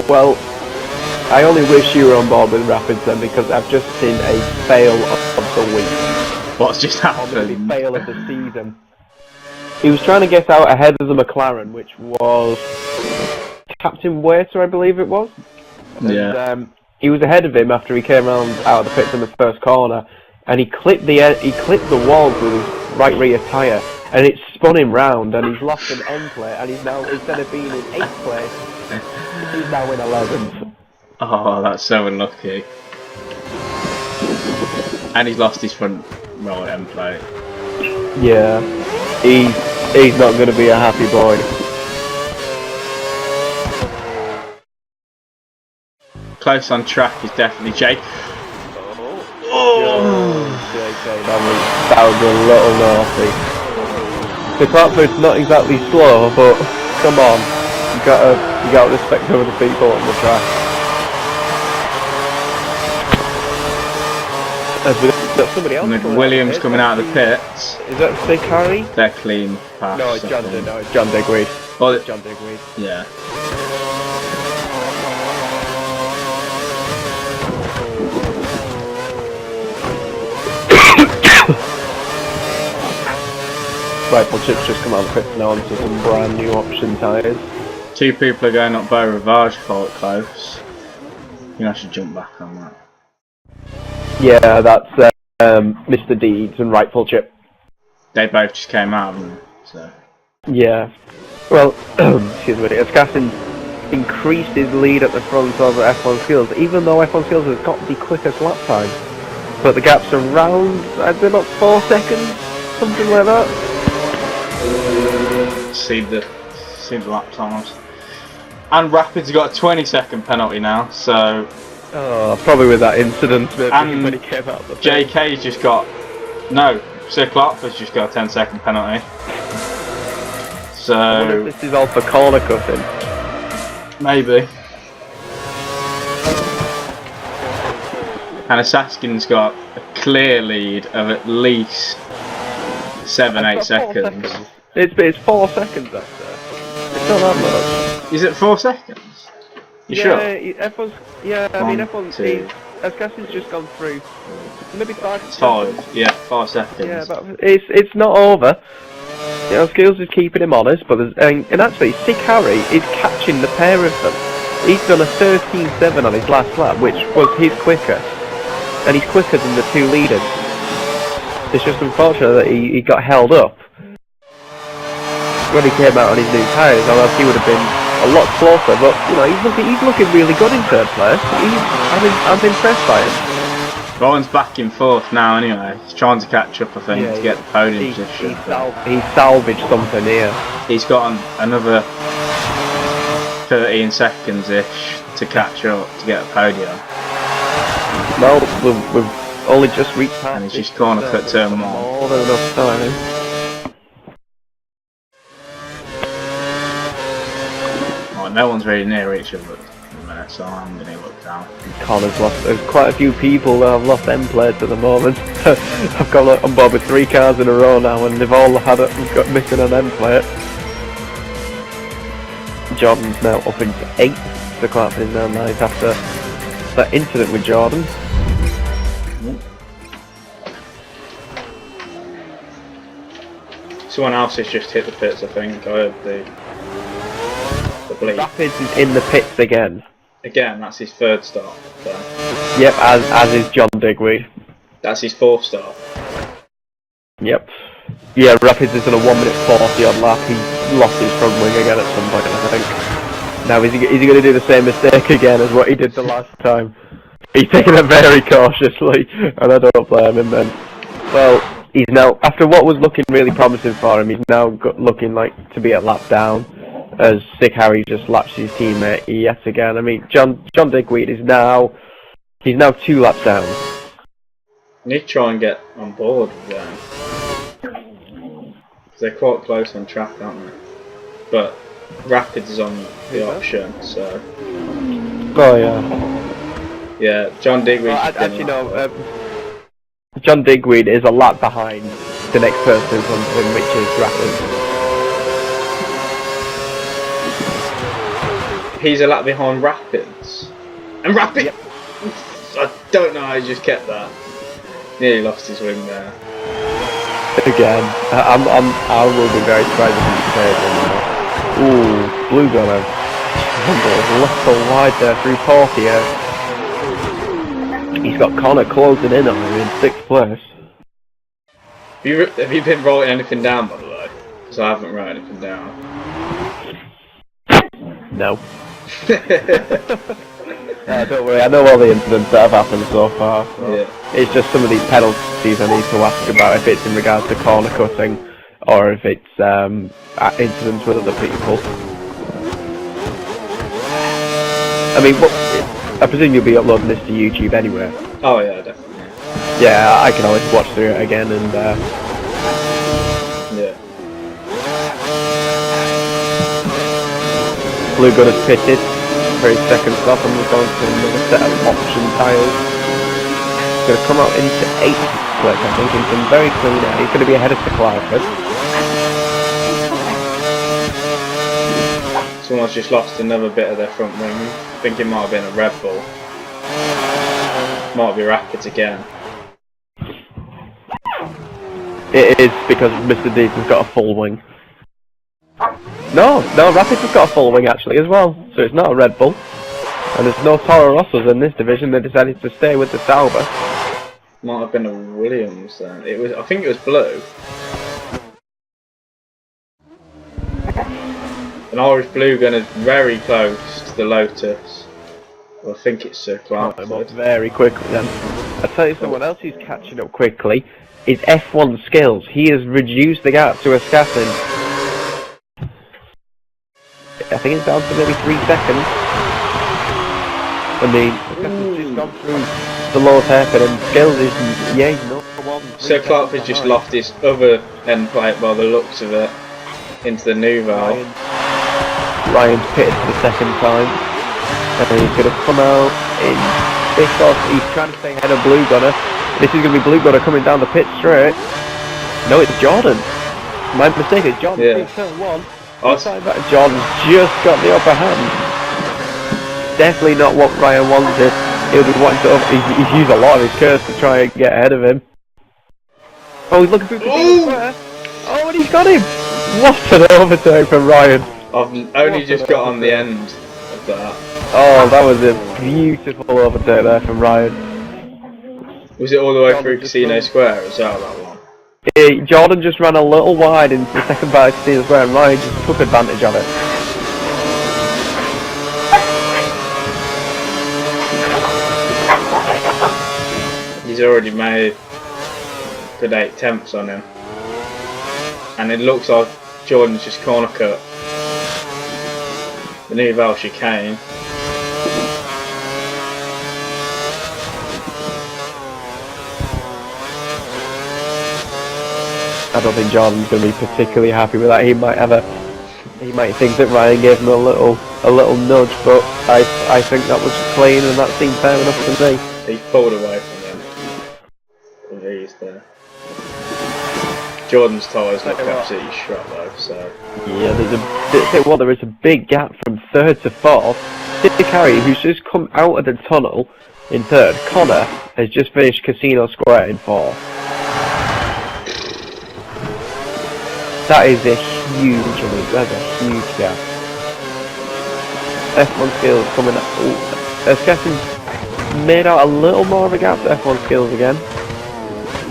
Well, I only wish you were on board with Rapids then, because I've just seen a fail of the week. What's just Or happened? maybe fail of the season. He was trying to get out ahead of the McLaren, which was Captain Waiter, I believe it was. Yeah. And, he was ahead of him after he came around out of the pits in the first corner, and he clipped the walls with his right rear tyre, and it spun him round, and he's lost an end plate, and he's now, instead of being in 8th place, he's now in 11th. Oh, that's so unlucky. And he's lost his front right end plate. Yeah, he's not going to be a happy boy. Close on track is definitely Jake. That was a little naughty. The Clarkford's not exactly slow, but come on, you gotta respect other people on the track. As we've got somebody else. Williams coming out of the pits. Is that Sig Harry? They're clean pass. No, it's John Digweed. Oh, It's John Digweed. yeah. Rifle Chip's just come out of the pits now onto some brand new option tyres. 2 people are going up by Rivage for it close. You know, I should jump back on that. Yeah, that's Mr. Deeds and Rifle Chip. They both just came out, haven't they? So. Yeah. Well, excuse me, as Gaston increased his lead at the front of F1 Skills, even though F1 Skills has got the quickest lap time. But the gap's around, I'd say about 4 seconds, something like that. See the lap times. And Rapids got a 20-second penalty now, so. Probably with that incident and when he came out of the pit. JK's just got. No, Sir Clarkford's just got a 10-second penalty. So. I wonder if this is all for corner cutting. Maybe. And Saskin's got a clear lead of at least 7-8 seconds. It's 4 seconds after. It's not that much. Is it 4 seconds? You sure? F1's, yeah, I mean F1's, as Gaston's just gone through, maybe 5 seconds. 5, yeah, 5 seconds. Yeah, but it's not over. You know, Skills is keeping him honest, but and actually, Sig Harry is catching the pair of them. He's done a 13.7 on his last lap, which was his quickest, and he's quicker than the 2 leaders. It's just unfortunate that he got held up when he came out on his new tyres, or else he would have been a lot closer. But you know, he's looking really good in 3rd place. I'm impressed by him. Rowan's back in 4th now anyway. He's trying to catch up, I think, to get the podium position. He salvaged something here. He's got another 13 seconds-ish to catch up to get a podium. Well, we've only just reached past. And he's just corner cut turn 1. More than enough time. Oh, no one's really near each other at the minute, so I'm going to look down. Connor's lost. There's quite a few people that have lost end plates at the moment. I've got on board with 3 cars in a row now, and they've all got missing an end plate. Jordan's now up into 8th. The Clarkford is now 9th after that incident with Jordan. Someone else has just hit the pits, I think. I heard the bleep. Rapids is in the pits again. Again, that's his 3rd start. So. Yep, as is John Digweed. That's his 4th start. Yep. Yeah, Rapids is on a 1 minute 40 odd lap. He lost his front wing again at some point, I think. Now, is he going to do the same mistake again as what he did the last time? He's taking it very cautiously, and I don't blame him then. Well, he's now, after what was looking really promising for him, he's now looking like to be a lap down, as Sig Harry just laps his teammate yet again. I mean, John Digweed is now, he's now 2 laps down. I need to try and get on board with them. They're quite close on track, aren't they? But Rapids is on the option, so... Oh yeah. Yeah, John Digweed. Well, actually no, John Digweed is a lap behind the next person in front of him, which is Rapids. He's a lap behind Rapids. And Rapids! Yep. I don't know how he just kept that. Nearly lost his wing there. Again, I will be very surprised if he's third one now. Ooh, Blue Gunner. A little wide there through Portia. He's got Connor closing in on him in 6th place. Have you been writing anything down, by the way? Because I haven't written anything down. No. Don't worry, I know all the incidents that have happened so far. So Yeah. it's just some of these penalties I need to ask about, if it's in regards to corner cutting or if it's incidents with other people. I mean, I presume you'll be uploading this to YouTube anyway. Oh yeah, definitely. Yeah, I can always watch through it again and Yeah. Blue Gunner's pitted for his second stop, and we're going to another set of option tyres. He's going to come out into 8th place, I think, in some very clean air. He's going to be ahead of Sir Clyford. Someone's just lost another bit of their front wing. I think it might have been a Red Bull. Might be Rapids again. It is because Mr. Deeds has got a full wing. No, Rapids has got a full wing actually as well, so it's not a Red Bull. And there's no Toro Rossos in this division. They decided to stay with the Sauber. Might have been a Williams then. I think it was blue. An Irish Blue Gun is very close to the Lotus. Well, I think it's Sir Clyford. Very quickly then. I'll tell you someone else who's catching up quickly is F1 Skills. He has reduced the gap to a Scatton. I think it's down to maybe 3 seconds. I mean, Scatton's just gone through the low hairpin and Skills is, yeah, he's not one. Sir Clyford's just lost his other end plate by the looks of it into the Nouveau. Ryan's pitted for the second time. And he's going to come out in 5th off. He's trying to stay ahead of Blue Gunner. This is going to be Blue Gunner coming down the pit straight. No, it's Jordan. My mistake, it's Jordan. Yeah. Turn 1. Awesome. Jordan's just got the upper hand. Definitely not what Ryan wanted. He'll be wanting to. He's used a lot of his curse to try and get ahead of him. Oh, he's looking through the square. Oh, and he's got him. What an overtake from Ryan. I've only just got on the end of that. Oh, that was a beautiful overtake there from Ryan. Was it all the way through Casino Square as well, that one? Jordan just ran a little wide into the second part of Casino Square and Ryan just took advantage of it. He's already made good 8 attempts on him. And it looks like Jordan's just corner cut the Nouveau chicane. I don't think Jordan's going to be particularly happy with that. He might think that Ryan gave him a little nudge, but I think that was clean and that seemed fair enough to me. He pulled away from him. And he's there. Jordan's tyres look absolutely shot though, so. Yeah, there is a big gap from 3rd to 4th. Dick Carey, who's just come out of the tunnel in 3rd. Connor has just finished Casino Square in 4th. That is a huge lead. That's a huge gap. F1 Skills coming up. Skeffen's made out a little more of a gap to F1 Skills again.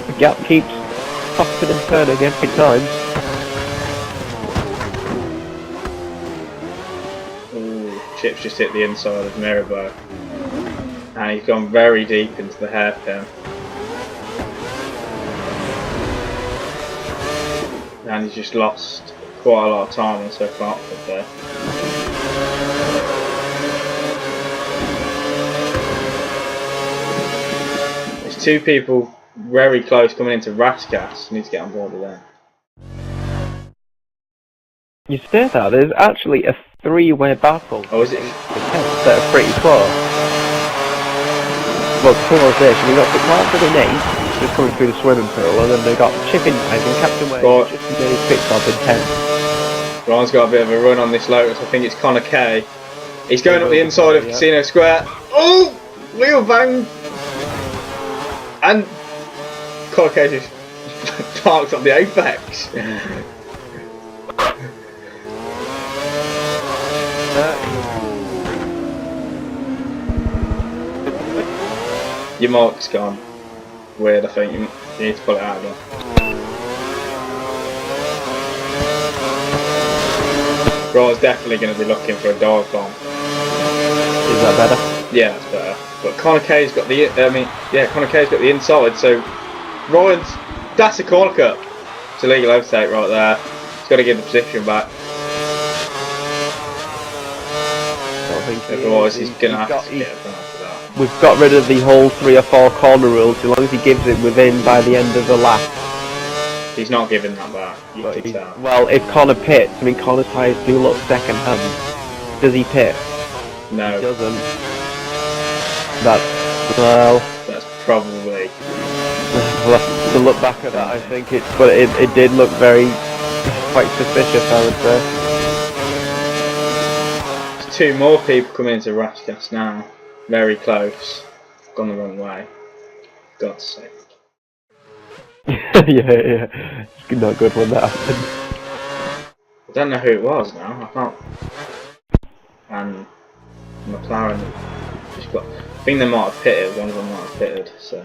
The gap keeps topping and turning every time. Ooh, Chip's just hit the inside of Mirabeau. And he's gone very deep into the hairpin. And he's just lost quite a lot of time on Sir Clyford there. There's 2 people very close coming into Raskas. Need to get on board with them. You say that, there's actually a 3-way battle. Oh, is it? The tests that are pretty close. well, the thing was this, we got the miles to the knee, just coming through the swimming pool, and then they got Chipping Knife and Captain Wade just made his pit stop in 10th. Ryan's got a bit of a run on this Lotus. I think it's Connor Kay. He's going up the inside of Casino Square. Oh! Wheel bang! And Connor Kay just parked on the apex. Your mark's gone. Weird, I think. You need to pull it out again. Ryan's definitely going to be looking for a dive bomb. Is that better? Yeah, that's better. But Connor Kay's got the, Connor Kay's got the inside, so Ryan's, that's a corner cut. It's a legal overtake right there. He's got to give the position back. Otherwise he's going to have to get a penalty for that. We've got rid of the whole 3 or 4 corner rule, so long as he gives it within by the end of the lap. He's not giving that back. You can tell. Well, if Connor pits, I mean Connor's tyres do look second hand. Does he pit? No. He doesn't. That's probably. We'll have to look back at that. I think it did look quite suspicious, I would say. There's 2 more people coming into Rashcast now. Very close. Gone the wrong way. God's sake. yeah. It's not good when that happened. I don't know who it was now. I can't. And McLaren just got. I think they might have pitted. One of them might have pitted. So.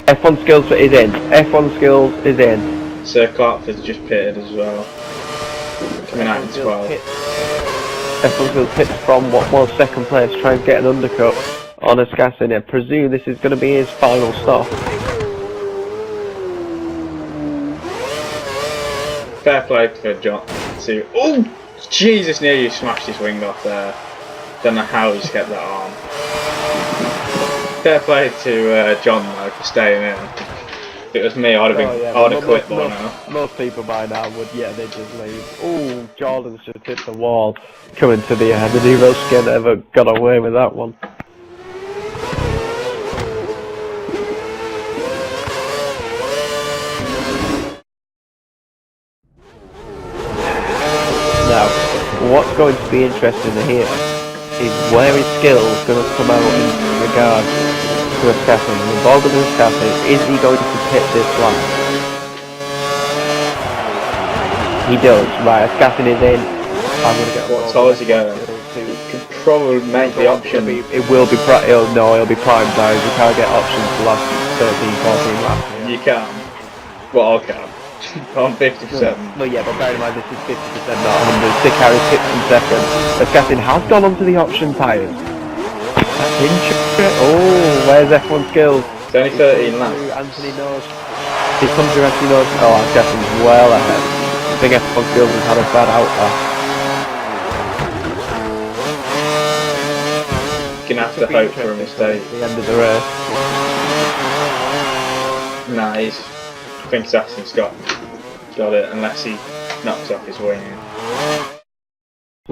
F1 skills is in. F1 skills is in. Sir Clarkford's just pitted as well. Coming out in 12. F1 skills pits from what was second place, trying to get an undercut on a Skassin. I presume this is going to be his final stop. Fair play for John. Oh, Jesus! Near you smashed his wing off there. Don't know how he's kept that arm. Fair play to John though for staying in. If it was me, I'd have quit by now. Most people by now would, they just leave. Oh, Jordan's just hit the wall. Coming to the Nero skin ever got away with that one. Now, what's going to be interesting here is where his skill is going to come out in regard to a Skassin. Involved in a Skassin, is he going to pit this lap? He does, right, a Skassin is in. I'm going to get what tire is he going? You could probably make the option. It'll be prime tires. You can't get options for the last 13, 14 laps. You can. Well, I can. I'm 50%. Well, yeah, but bear in mind this is 50%, not 100. Sick Harry pits in second. The Skassin has gone onto the option tyres. That's interesting. Oh, where's F1 skills? It's only 13 laps. Anthony knows. He comes through Anthony knows. Oh, Skassin's well ahead. I think F1 skills has had a bad outlap. Gonna have to hope for a mistake. At the end of the race. Nah, I think Assassin's got it unless he knocks off his wing.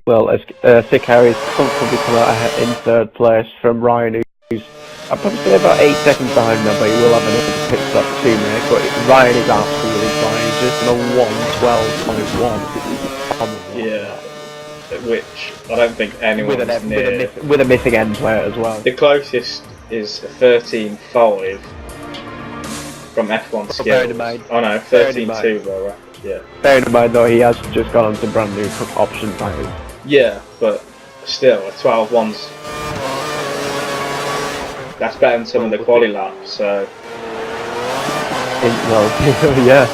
Well, Sick Harry's comfortably come out ahead in 3rd place from Ryan, who's I'd probably say about 8 seconds behind him, but he will have another pit stop to make. But Ryan is absolutely fine. He's just on a 1:12.1. Yeah, which I don't think anyone's near. With a missing end player as well. The closest is a 13.5 from F1 skills. Oh no, 13.2 though, right? Yeah. Bearing in mind though, he has just gone on to brand new option tyres. Yeah, but still, a 12.1's. That's better than some of the quali laps, so. Yeah.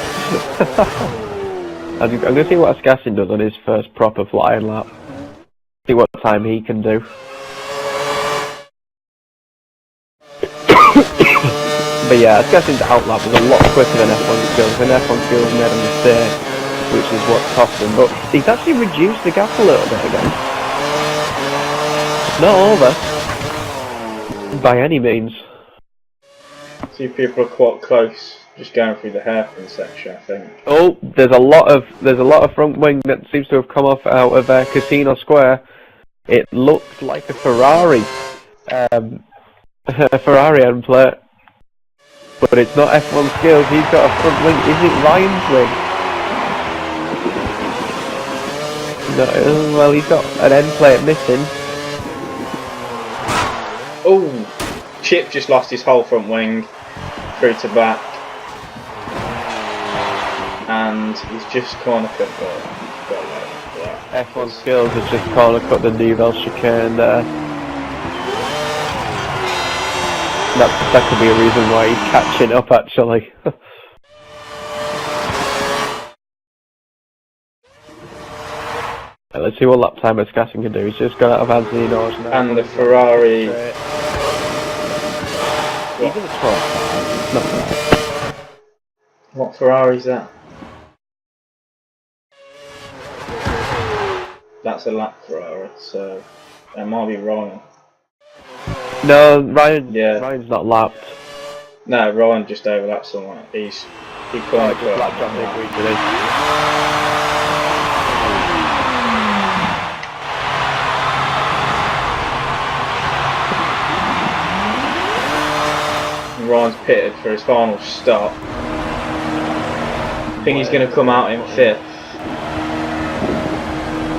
I'm going to see what Skassin does on his first proper flying lap. See what time he can do. But yeah, Skassin's outlap was a lot quicker than F1 skills, and F1 skills made a mistake, which is what cost him. But he's actually reduced the gap a little bit again. Not over. By any means. See, people are quite close, just going through the hairpin section, I think. Oh, there's a lot of front wing that seems to have come off out of Casino Square. it looked like a Ferrari. A Ferrari end plate. But it's not F1 skills, he's got a front wing. Is it Ryan's wing? No, well, he's got an end plate missing. Oh, Chip just lost his whole front wing through to back, and he's just corner cut. F1 skills has just corner cut the Nivelle chicane there. That could be a reason why he's catching up, actually. Let's see what lap time Gaskin can do. He's just got out of Anthony Norris now. And the Ferrari. He's in the top. Not bad. What Ferrari's that? That's a lap Ferrari, so that might be Ryan. No, Ryan. Yeah. Ryan's not lapped. No, Ryan just overlapped someone. He corner cut. Lapped on the grid today. Ryan's pitted for his final stop. I think he's going to come out in 5th.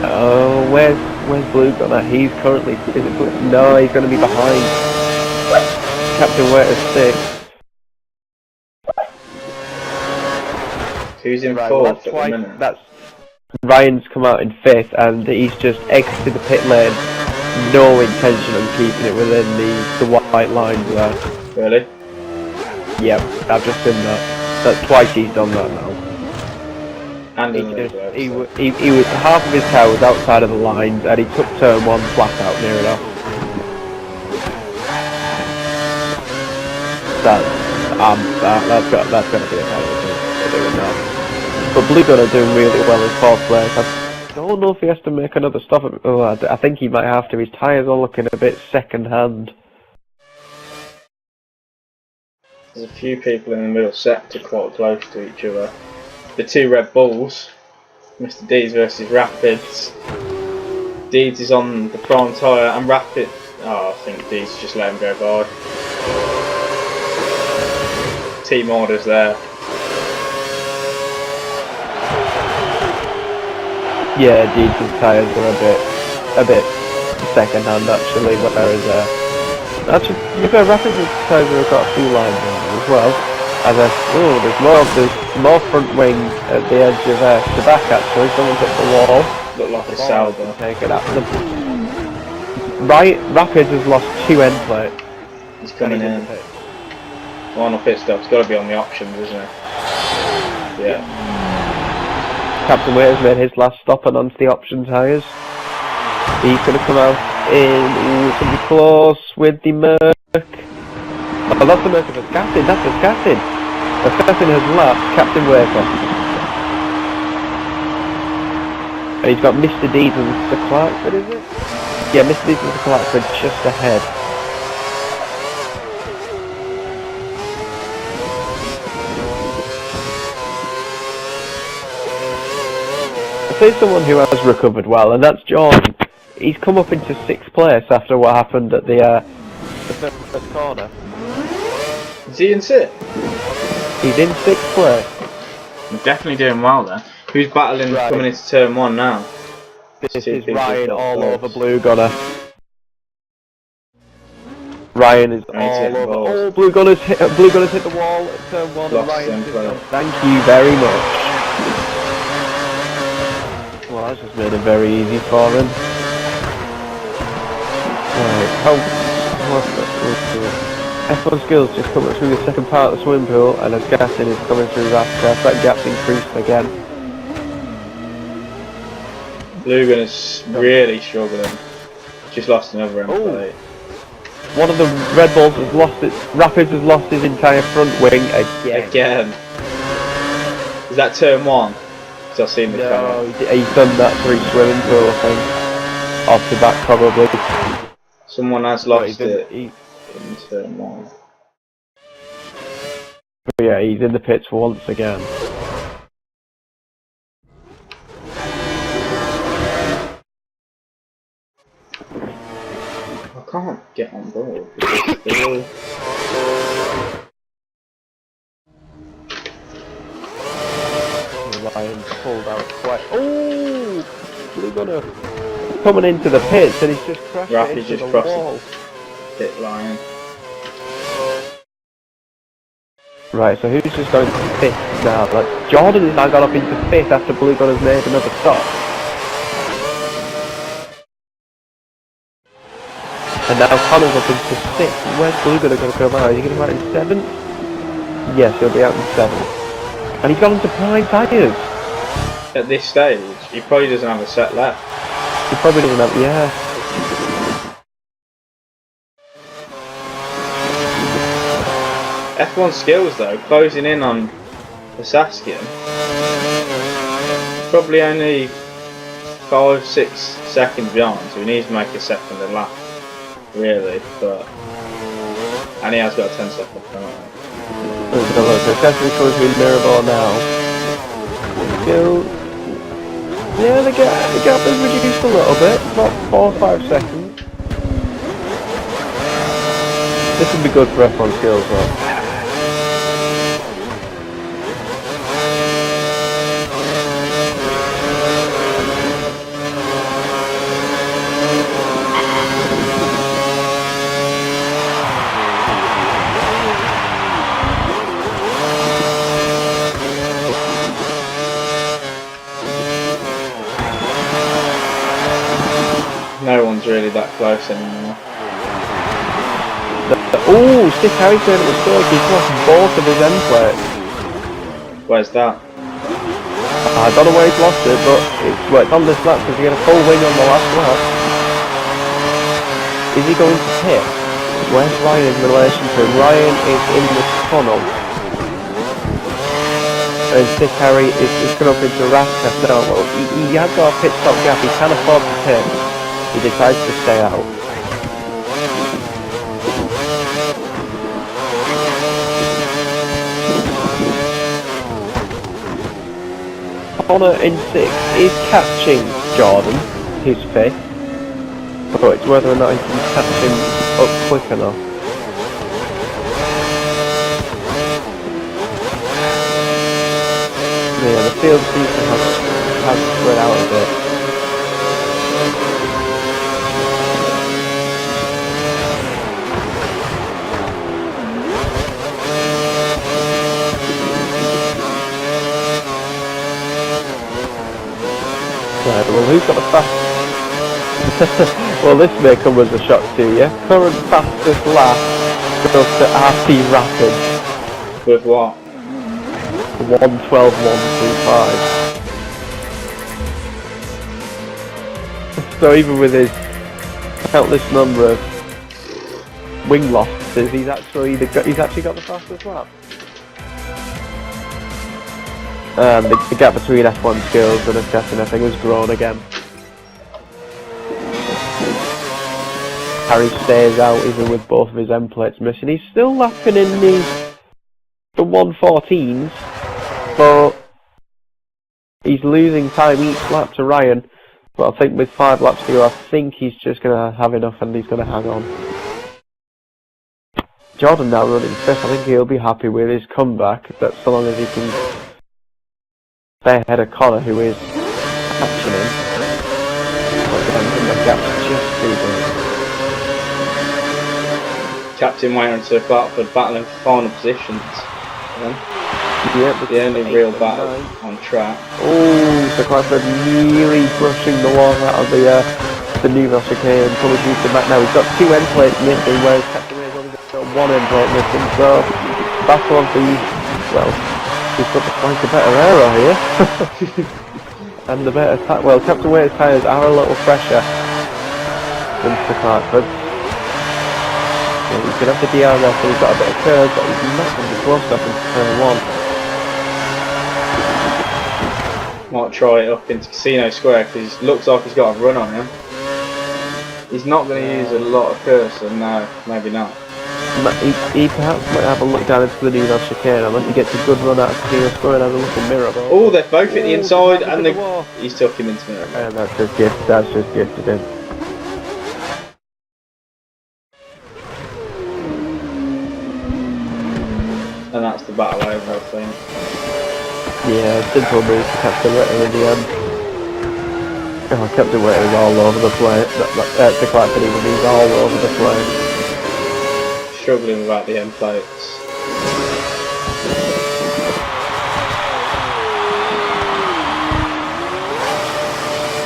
Oh, where's Blue got that? He's currently... Is it Blue? No, he's going to be behind. Captain Wetter's 6th. Who's in Right, 4th well, at the minute? That's Ryan's come out in 5th, and he's just exited the pit lane. No intention of keeping it within the white lines there. Really? Yep, I've just seen that. That's twice he's done that now. And He was half of his car was outside of the lines, and he took turn 1 flat out near enough. That's got to be a penalty for doing that. But Blue Gunner doing really well in 4th place. I don't know if he has to make another stop. I think he might have to. His tyres are looking a bit second hand. There's a few people in the middle sector quite close to each other. The 2 Red Bulls, Mr. Deeds versus Rapids. Deeds is on the prime tyre and Rapid. Oh, I think Deeds just let him go by. Team orders there. Yeah, Deeds' tyres are a bit second hand actually, but there is actually, to be fair, Rapids' tyres have got a few lines on them as well. As there's more front wing at the edge of the back actually. Someone's hit the wall. Look like a Sauber. Take it at them. Rapids has lost 2 end plates. He's coming in. Final pit stop's got to be on the options, isn't it? Yeah. Captain Waiter's made his last stop and onto the option tyres. He's going to come out in. It's going to be close with the Merc. Oh, that's the Merc of Ascassin. That's Ascassin. Ascassin has lapped Captain Waiter. And he's got Mr. Deeds and Mr. Clarkford, is it? Yeah, Mr. Deeds and Mr. Clarkford just ahead. I say someone who has recovered well, and that's Jordan. He's come up into 6th place after what happened at the first corner. Is he in 6th? He's in 6th place. He's definitely doing well there. Who's battling coming into turn 1 now? This is Ryan all over Blue Gunner. Ryan is all over. Oh, Blue Gunner's hit the wall at turn 1 and Ryan's just thank you very much. Well, that's just made it very easy for him. F1 skills just coming through the second part of the swimming pool, and as Gaston is coming through that gap's increased again. Lugan is really struggling. Just lost another end plate. One of the Red Bulls has lost its. Rapids has lost his entire front wing again. Is that turn 1? Because I've seen the car. He's done that through swimming pool, I think. Off the back, probably. Someone has lost it in turn 1. But yeah, he's in the pits once again. I can't get on board because they're all... Ryan pulled out quite. Oh! Blue Gunner coming into the pits and he's just crashed it Raffy's into just the crossed wall. the pit line. Right, so who's just going to fifth now? Like, Jordan has now got up into fifth after Blue Gunner's made another stop. And now Connor's up into sixth. Where's Blue Gunner going to come out? Is he going to come out in seventh? Yes, he'll be out in seventh. And he's gone into prime tyres. At this stage, he probably doesn't have a set left. He probably doesn't have, yeah. F1 skills though, closing in on the Saskian. Probably only 5-6 seconds behind, so he needs to make a second a lap, really. But and he has got a 10-second penalty. So Saskian goes with Mirabor now. Still, yeah, the gap has reduced a little bit, about 4 or 5 seconds. This would be good for F1 skills though. No one's really that close anymore. Oh, Stick Harry's made a mistake, he's lost both of his end plates. Where's that? I don't know where he's lost it, but it's on this lap because he had a full wing on the last lap. Is he going to pit? Where's Ryan in relation to him? Ryan is in the tunnel. And Stick Harry is coming up into Raska. No, well, he has got a pit stop gap, he can afford to pit. He decides to stay out. Connor in 6th is catching Jordan, who's 5th, but it's whether or not he can catch him up quick enough. Yeah, the field seems to have spread out a bit. Right, well, who's got the fast? Well, this may come as a shock to you. Current fastest lap goes to RT Rapid. With what? 1:12.125. So even with his countless number of wing losses, he's actually got the fastest lap. And the gap between F1 skills and assessing, I think, has grown again. Harry stays out even with both of his end plates missing. He's still lapping in the 1:14s, but he's losing time each lap to Ryan. But I think with 5 laps to go, I think he's just going to have enough and he's going to hang on. Jordan now running 5th. I think he'll be happy with his comeback, that so long as he can stay ahead of Connor, who is catching him. But then the gap's just too big. Captain waiting to Bartford battling for final positions. Yep, the only real battle on track. Oh, so Clifford nearly brushing the wall out of the Newville chicane, coming through to back now. He's got 2 end plates missing, whereas Captain Ray's only got 1 end plate missing. So battle of the, well, he's got the slightly better aero here. And the better well, Captain Wade's tyres are a little fresher than Mr. Clarkford. So he's going to have the DR there, so he's got a bit of curve, but he's not going to be close enough into turn 1. Might try it up into Casino Square because it looks like he's got a run on him. He's not going to use a lot of curves, so no, maybe not. He perhaps might have a look down into the Newville chicane unless he gets a good run out of Casino Square and has a look at Mirror. Oh, they're both at the inside and he's took him into Mirror. And that's just gifted him. think. Yeah, simple move to capture Ritter in the end. Oh, Captain Ritter is all over the place. The Clapton even he's all over the place. Struggling without the end plates.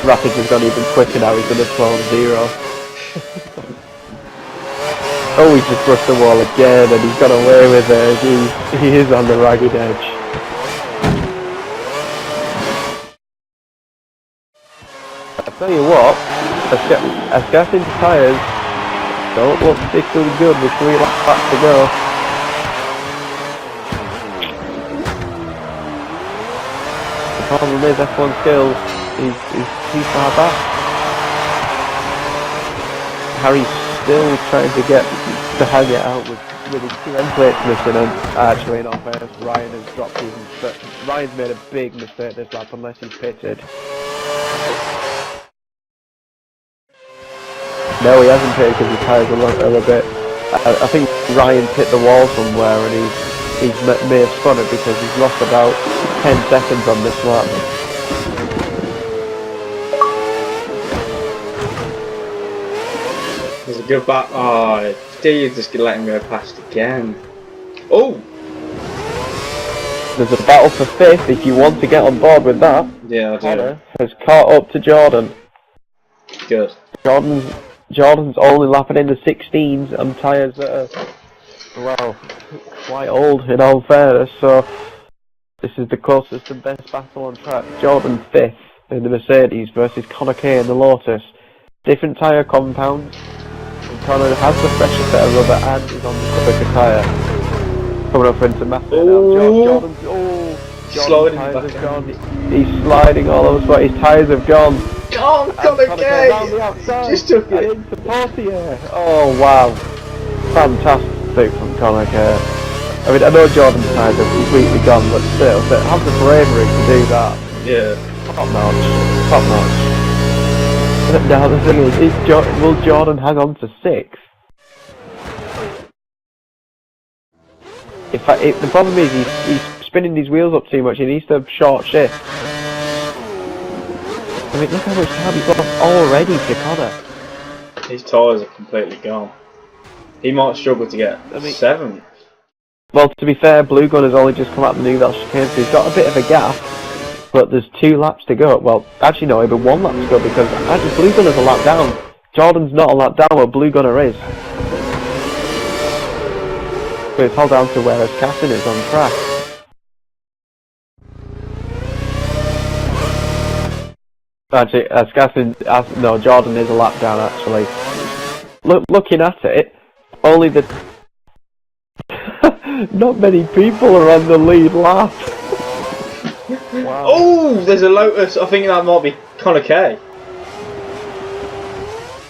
Rapids has gone even quicker now, he's done a 12-0. Oh, he's just brushed the wall again and he's got away with it. He is on the ragged edge. I'll tell you what, as Gaston's tyres don't look particularly good with 3 laps to go. The problem is F1 skills, he's too far back. Harry's still trying to get to hang it out with his 2 end plates missing, and actually in all fairness, Ryan has dropped his, but Ryan's made a big mistake this lap unless he's pitted. No, he hasn't pitted because his tyres are a little bit. I think Ryan's hit the wall somewhere and he may have spun it because he's lost about 10 seconds on this lap. There's a good back. Oh, dude, just let him go past again. Oh! There's a battle for 5th if you want to get on board with that. Yeah, I do. Connor has caught up to Jordan. Good. Jordan's only lapping in the 16s and tyres that are, well, quite old in all fairness, so this is the closest and best battle on track. Jordan 5th in the Mercedes versus Connor Kay in the Lotus. Different tyre compounds. And Connor has the fresher set of rubber and is on the quicker tyre. Coming up into Matthew now. Jordan's Sliding tyres back have gone. He's sliding all over the spot. His tyres have gone. Oh, Connor Kay! Just took it. Into Portier. Oh wow. Fantastic from Connor Kay. I mean, I know Jordan's tyres have completely gone, but still, to have the bravery to do that. Yeah. Top notch. Top notch. Now the thing is will Jordan hang on to 6th? In fact, the problem is he's spinning his wheels up too much. He needs to short shift. I mean, look how much time he's lost already to Connor. His tyres are completely gone. He might struggle to get 7th. Well, to be fair, Blue Gun has only just come out the new chicane, so he's got a bit of a gap. But there's 2 laps to go. Well, actually no, it'll be 1 lap to go because actually Blue Gunner's a lap down. Jordan's not a lap down where Blue Gunner is. So it's all down to where Cassin is on track. Actually, no, Jordan is a lap down actually. Looking at it, only the... not many people are on the lead lap. Wow. Oh, there's a Lotus. I think that might be Connor Kay.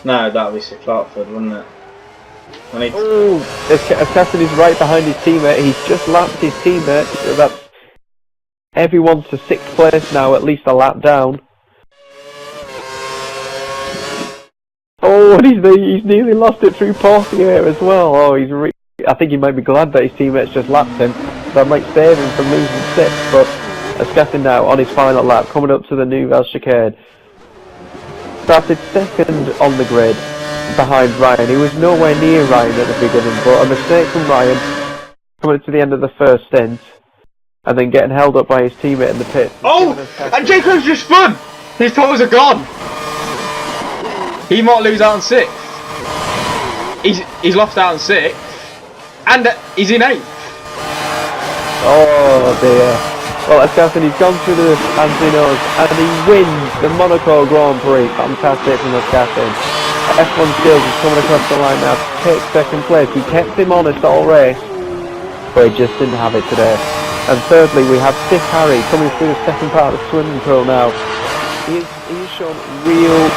No, that would be Sir Clarkford, wouldn't it? Oh, Cassin is right behind his teammate. He's just lapped his teammate, so that's everyone's to 6th place now, at least a lap down. Oh, and he's nearly lost it through Portier as well. Oh, I think he might be glad that his teammates just lapped him. That might save him from losing 6th, but Cassin now on his final lap, coming up to the Nouvelle chicane. Started 2nd on the grid, behind Ryan. He was nowhere near Ryan at the beginning, but a mistake from Ryan, coming to the end of the first stint, and then getting held up by his teammate in the pit. Oh! And Jacob's just spun! His tyres are gone! He might lose out on 6th. He's lost out on 6th. And he's in 8th. Oh dear. Well, Escassin, he's gone through the Antinos and he wins the Monaco Grand Prix. Fantastic from Escassin. F1 Skills is coming across the line now to take 2nd place. He kept him honest all race, but he just didn't have it today. And thirdly, we have Stiff Harry coming through the 2nd part of the swimming pool now. He's shown real,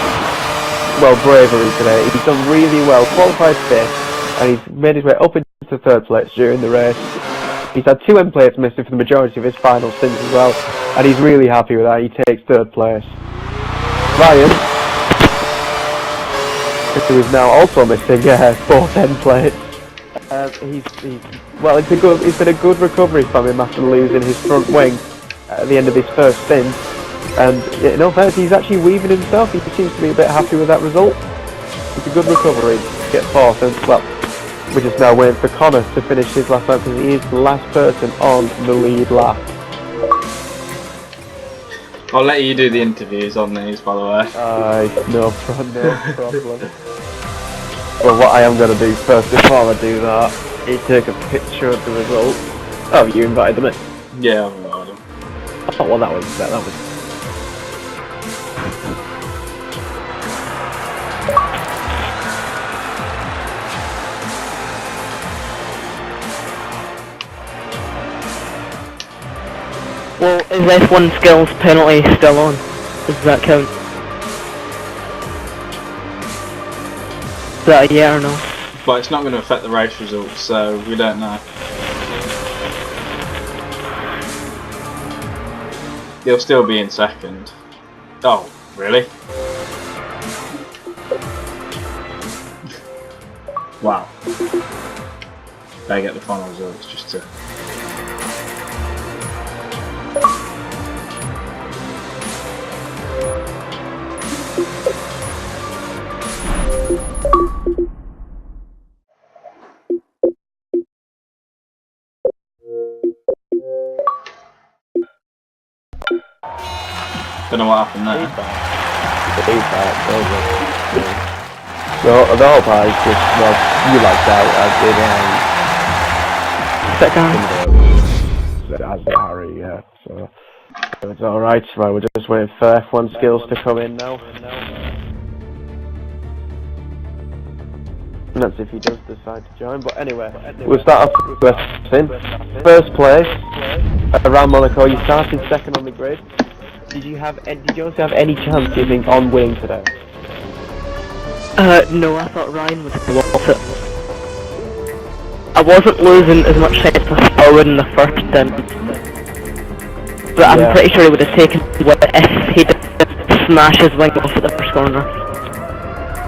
well, bravery today. He's done really well, qualified 5th, and he's made his way up into 3rd place during the race. He's had 2 end plates missing for the majority of his final stints as well, and he's really happy with that. He takes 3rd place. Ryan, who is now also missing 4th end plates. Well, it's been a good recovery from him after losing his front wing at the end of his first stint. And in all fairness, he's actually weaving himself. He seems to be a bit happy with that result. It's a good recovery to get fourth. And well, we're just now waiting for Connor to finish his last lap because he is the last person on the lead lap. I'll let you do the interviews on these, by the way. No problem. Well, what I am going to do first, before I do that, is take a picture of the result. Oh, you invited them in? Yeah, I've invited them. Oh, well, that was. Well, is F1 skills penalty still on? Does that count? Is that a yeah or no? But it's not going to affect the race results, so we don't know. He'll still be in second. Oh, really? Wow. They get the final results just to... Don't know what happened there. So the whole prize just, well, you liked out as did as did Harry, yeah. So it's alright, right, we're just waiting for F1 skills to come in now. And that's if he does decide to join, but anyway, we'll start off with first place around Monaco. You started second on the grid. Did you also have any chance, do you think, on winning today? No, I thought Ryan was the opposite. I wasn't losing as much sense as I would in the first stint. But I'm pretty sure he would have taken it if he did smash his wing off at the first corner.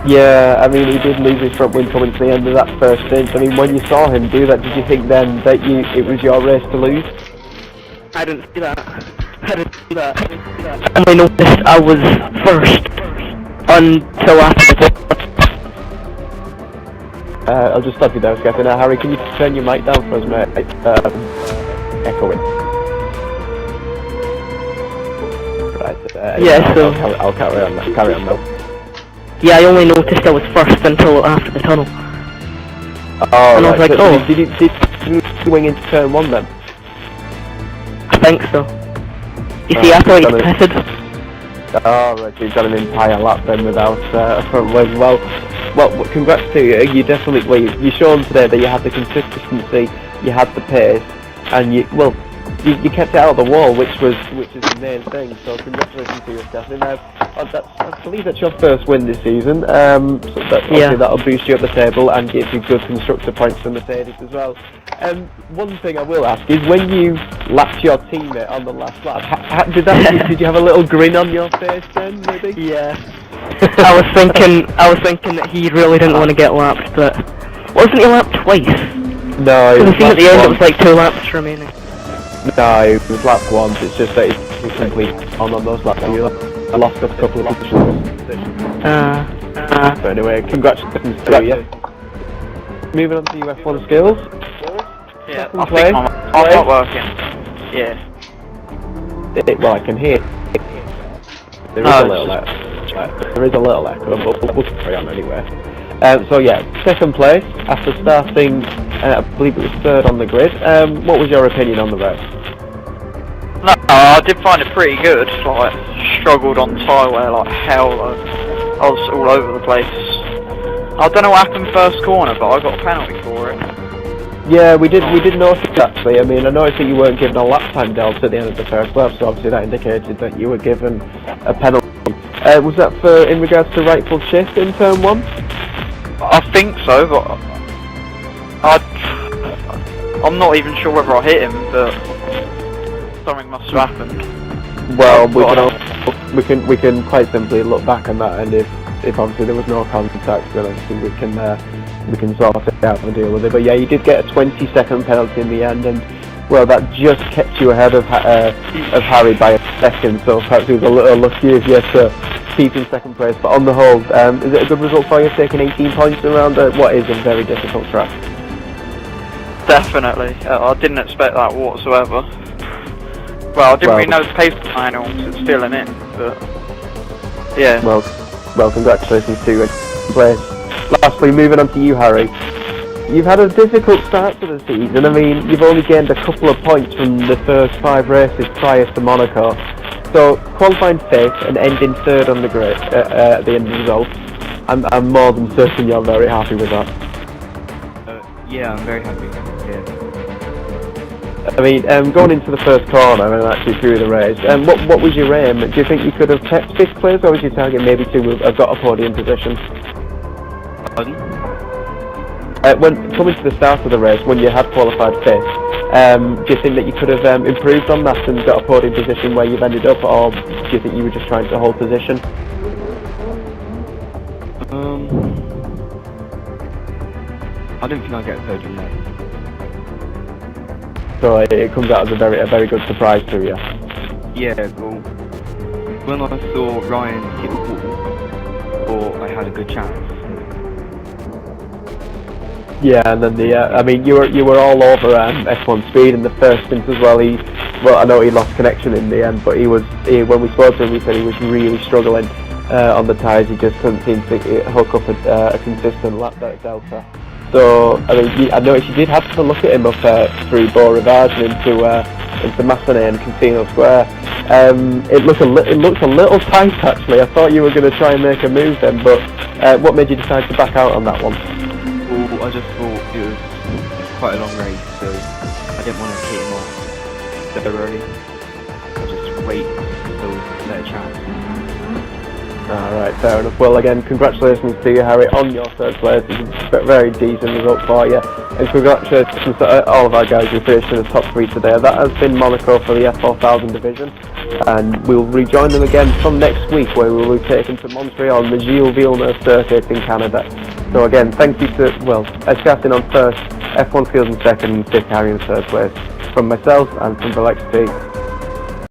Yeah, I mean, he did lose his front wing coming to the end of that first stint. I mean, when you saw him do that, did you think then that it was your race to lose? I didn't see that. I only noticed I was first until after the I'll just stop you there, Skepper. Now, Harry, can you turn your mic down for us, mate? It's echoing. Right. Yeah, so I'll carry on now. Yeah, I only noticed I was first until after the tunnel. Oh, and right. I was like, so did you wing into turn 1 then? I think so. You see, I thought he pitted. Oh, right, so you've got an entire lap then without a front wing. Well, congrats to you. You definitely, well, you've shown today that you had the consistency, you had the pace, and you kept it out of the wall, which is the main thing. So congratulations to you, Stephanie. Now, I believe that's your first win this season. So that'll boost you up the table and give you good constructor points for Mercedes as well. One thing I will ask is, when you lapped your teammate on the last lap, did you have a little grin on your face then, maybe? Yeah. I was thinking that he really didn't want to get lapped, but wasn't he lapped twice? No, because I think at the end it was like 2 laps remaining. No, it was lapped once. It's just that he's simply on those laps. I lost a couple of positions. But anyway, congratulations to you. Moving on to your F1 skills. Yeah, I think I'm not working. Yeah. Well, I can hear. There is a little echo, but we'll carry on anyway. So yeah, second place after starting, I believe it was third on the grid. What was your opinion on the race? No, I did find it pretty good. Like, struggled on tyre wear like hell. I was all over the place. I don't know what happened first corner, but I got a penalty for it. Yeah, we did notice actually. I mean, I noticed that you weren't given a lap time delta at the end of the first lap, so obviously that indicated that you were given a penalty. Was that in regards to rightful shift in turn 1? I think so, but I'm not even sure whether I hit him, but something must have happened. Well, we can quite simply look back on that, and if if obviously there was no contact, then obviously we can sort it out and deal with it. But yeah, you did get a 20-second penalty in the end, and well, that just kept you ahead of Harry by a second. So perhaps he was a little lucky if you had to keep in second place. But on the whole, is it a good result for you, taking 18 points around what is a very difficult track? Definitely. I didn't expect that whatsoever. Well, I didn't really know the pace final because it's still in it, but yeah. Well, congratulations to you in place. Lastly, moving on to you, Harry. You've had a difficult start to the season. I mean, you've only gained a couple of points from the first 5 races prior to Monaco. So, qualifying 5th and ending 3rd on the grid at the end of the result, I'm more than certain you're very happy with that. Yeah, I'm very happy. Yeah. I mean, going into the first corner and actually through the race, what was your aim? Do you think you could have kept 5th place, or was your target maybe to have got a podium position? Pardon? When coming to the start of the race, when you had qualified 5th, do you think that you could have improved on that and got a podium position where you've ended up, or do you think you were just trying to hold position? I don't think I'll get a podium now. So it comes out as a very good surprise to you. Yeah, well, when I saw Ryan hit the wall, thought I had a good chance. Yeah, and then I mean, you were all over F1 speed in the first stint as well. I know he lost connection in the end, but when we spoke to him, he said he was really struggling on the tyres. He just couldn't seem to hook up a consistent lap delta. So I mean, I noticed you did have to look at him up through Beau Rivage and into Massenet and Casino Square. It looked a little tight actually. I thought you were going to try and make a move then, but what made you decide to back out on that one? Well, I just thought it was quite a long race, so I didn't want to hit him off so early. I'll just wait until their chance. Alright, fair enough. Well, again, congratulations to you, Harry, on your 3rd place. It's a very decent result for you. And congratulations to all of our guys who finished in the top 3 today. That has been Monaco for the F4000 division. And we'll rejoin them again from next week, where we will be taken to Montreal on the Gilles Villeneuve circuit in Canada. So again, thank you to, Escafin on 1st, F1 Fields in 2nd, and 5th Harry in 3rd place. From myself and from the Lex team.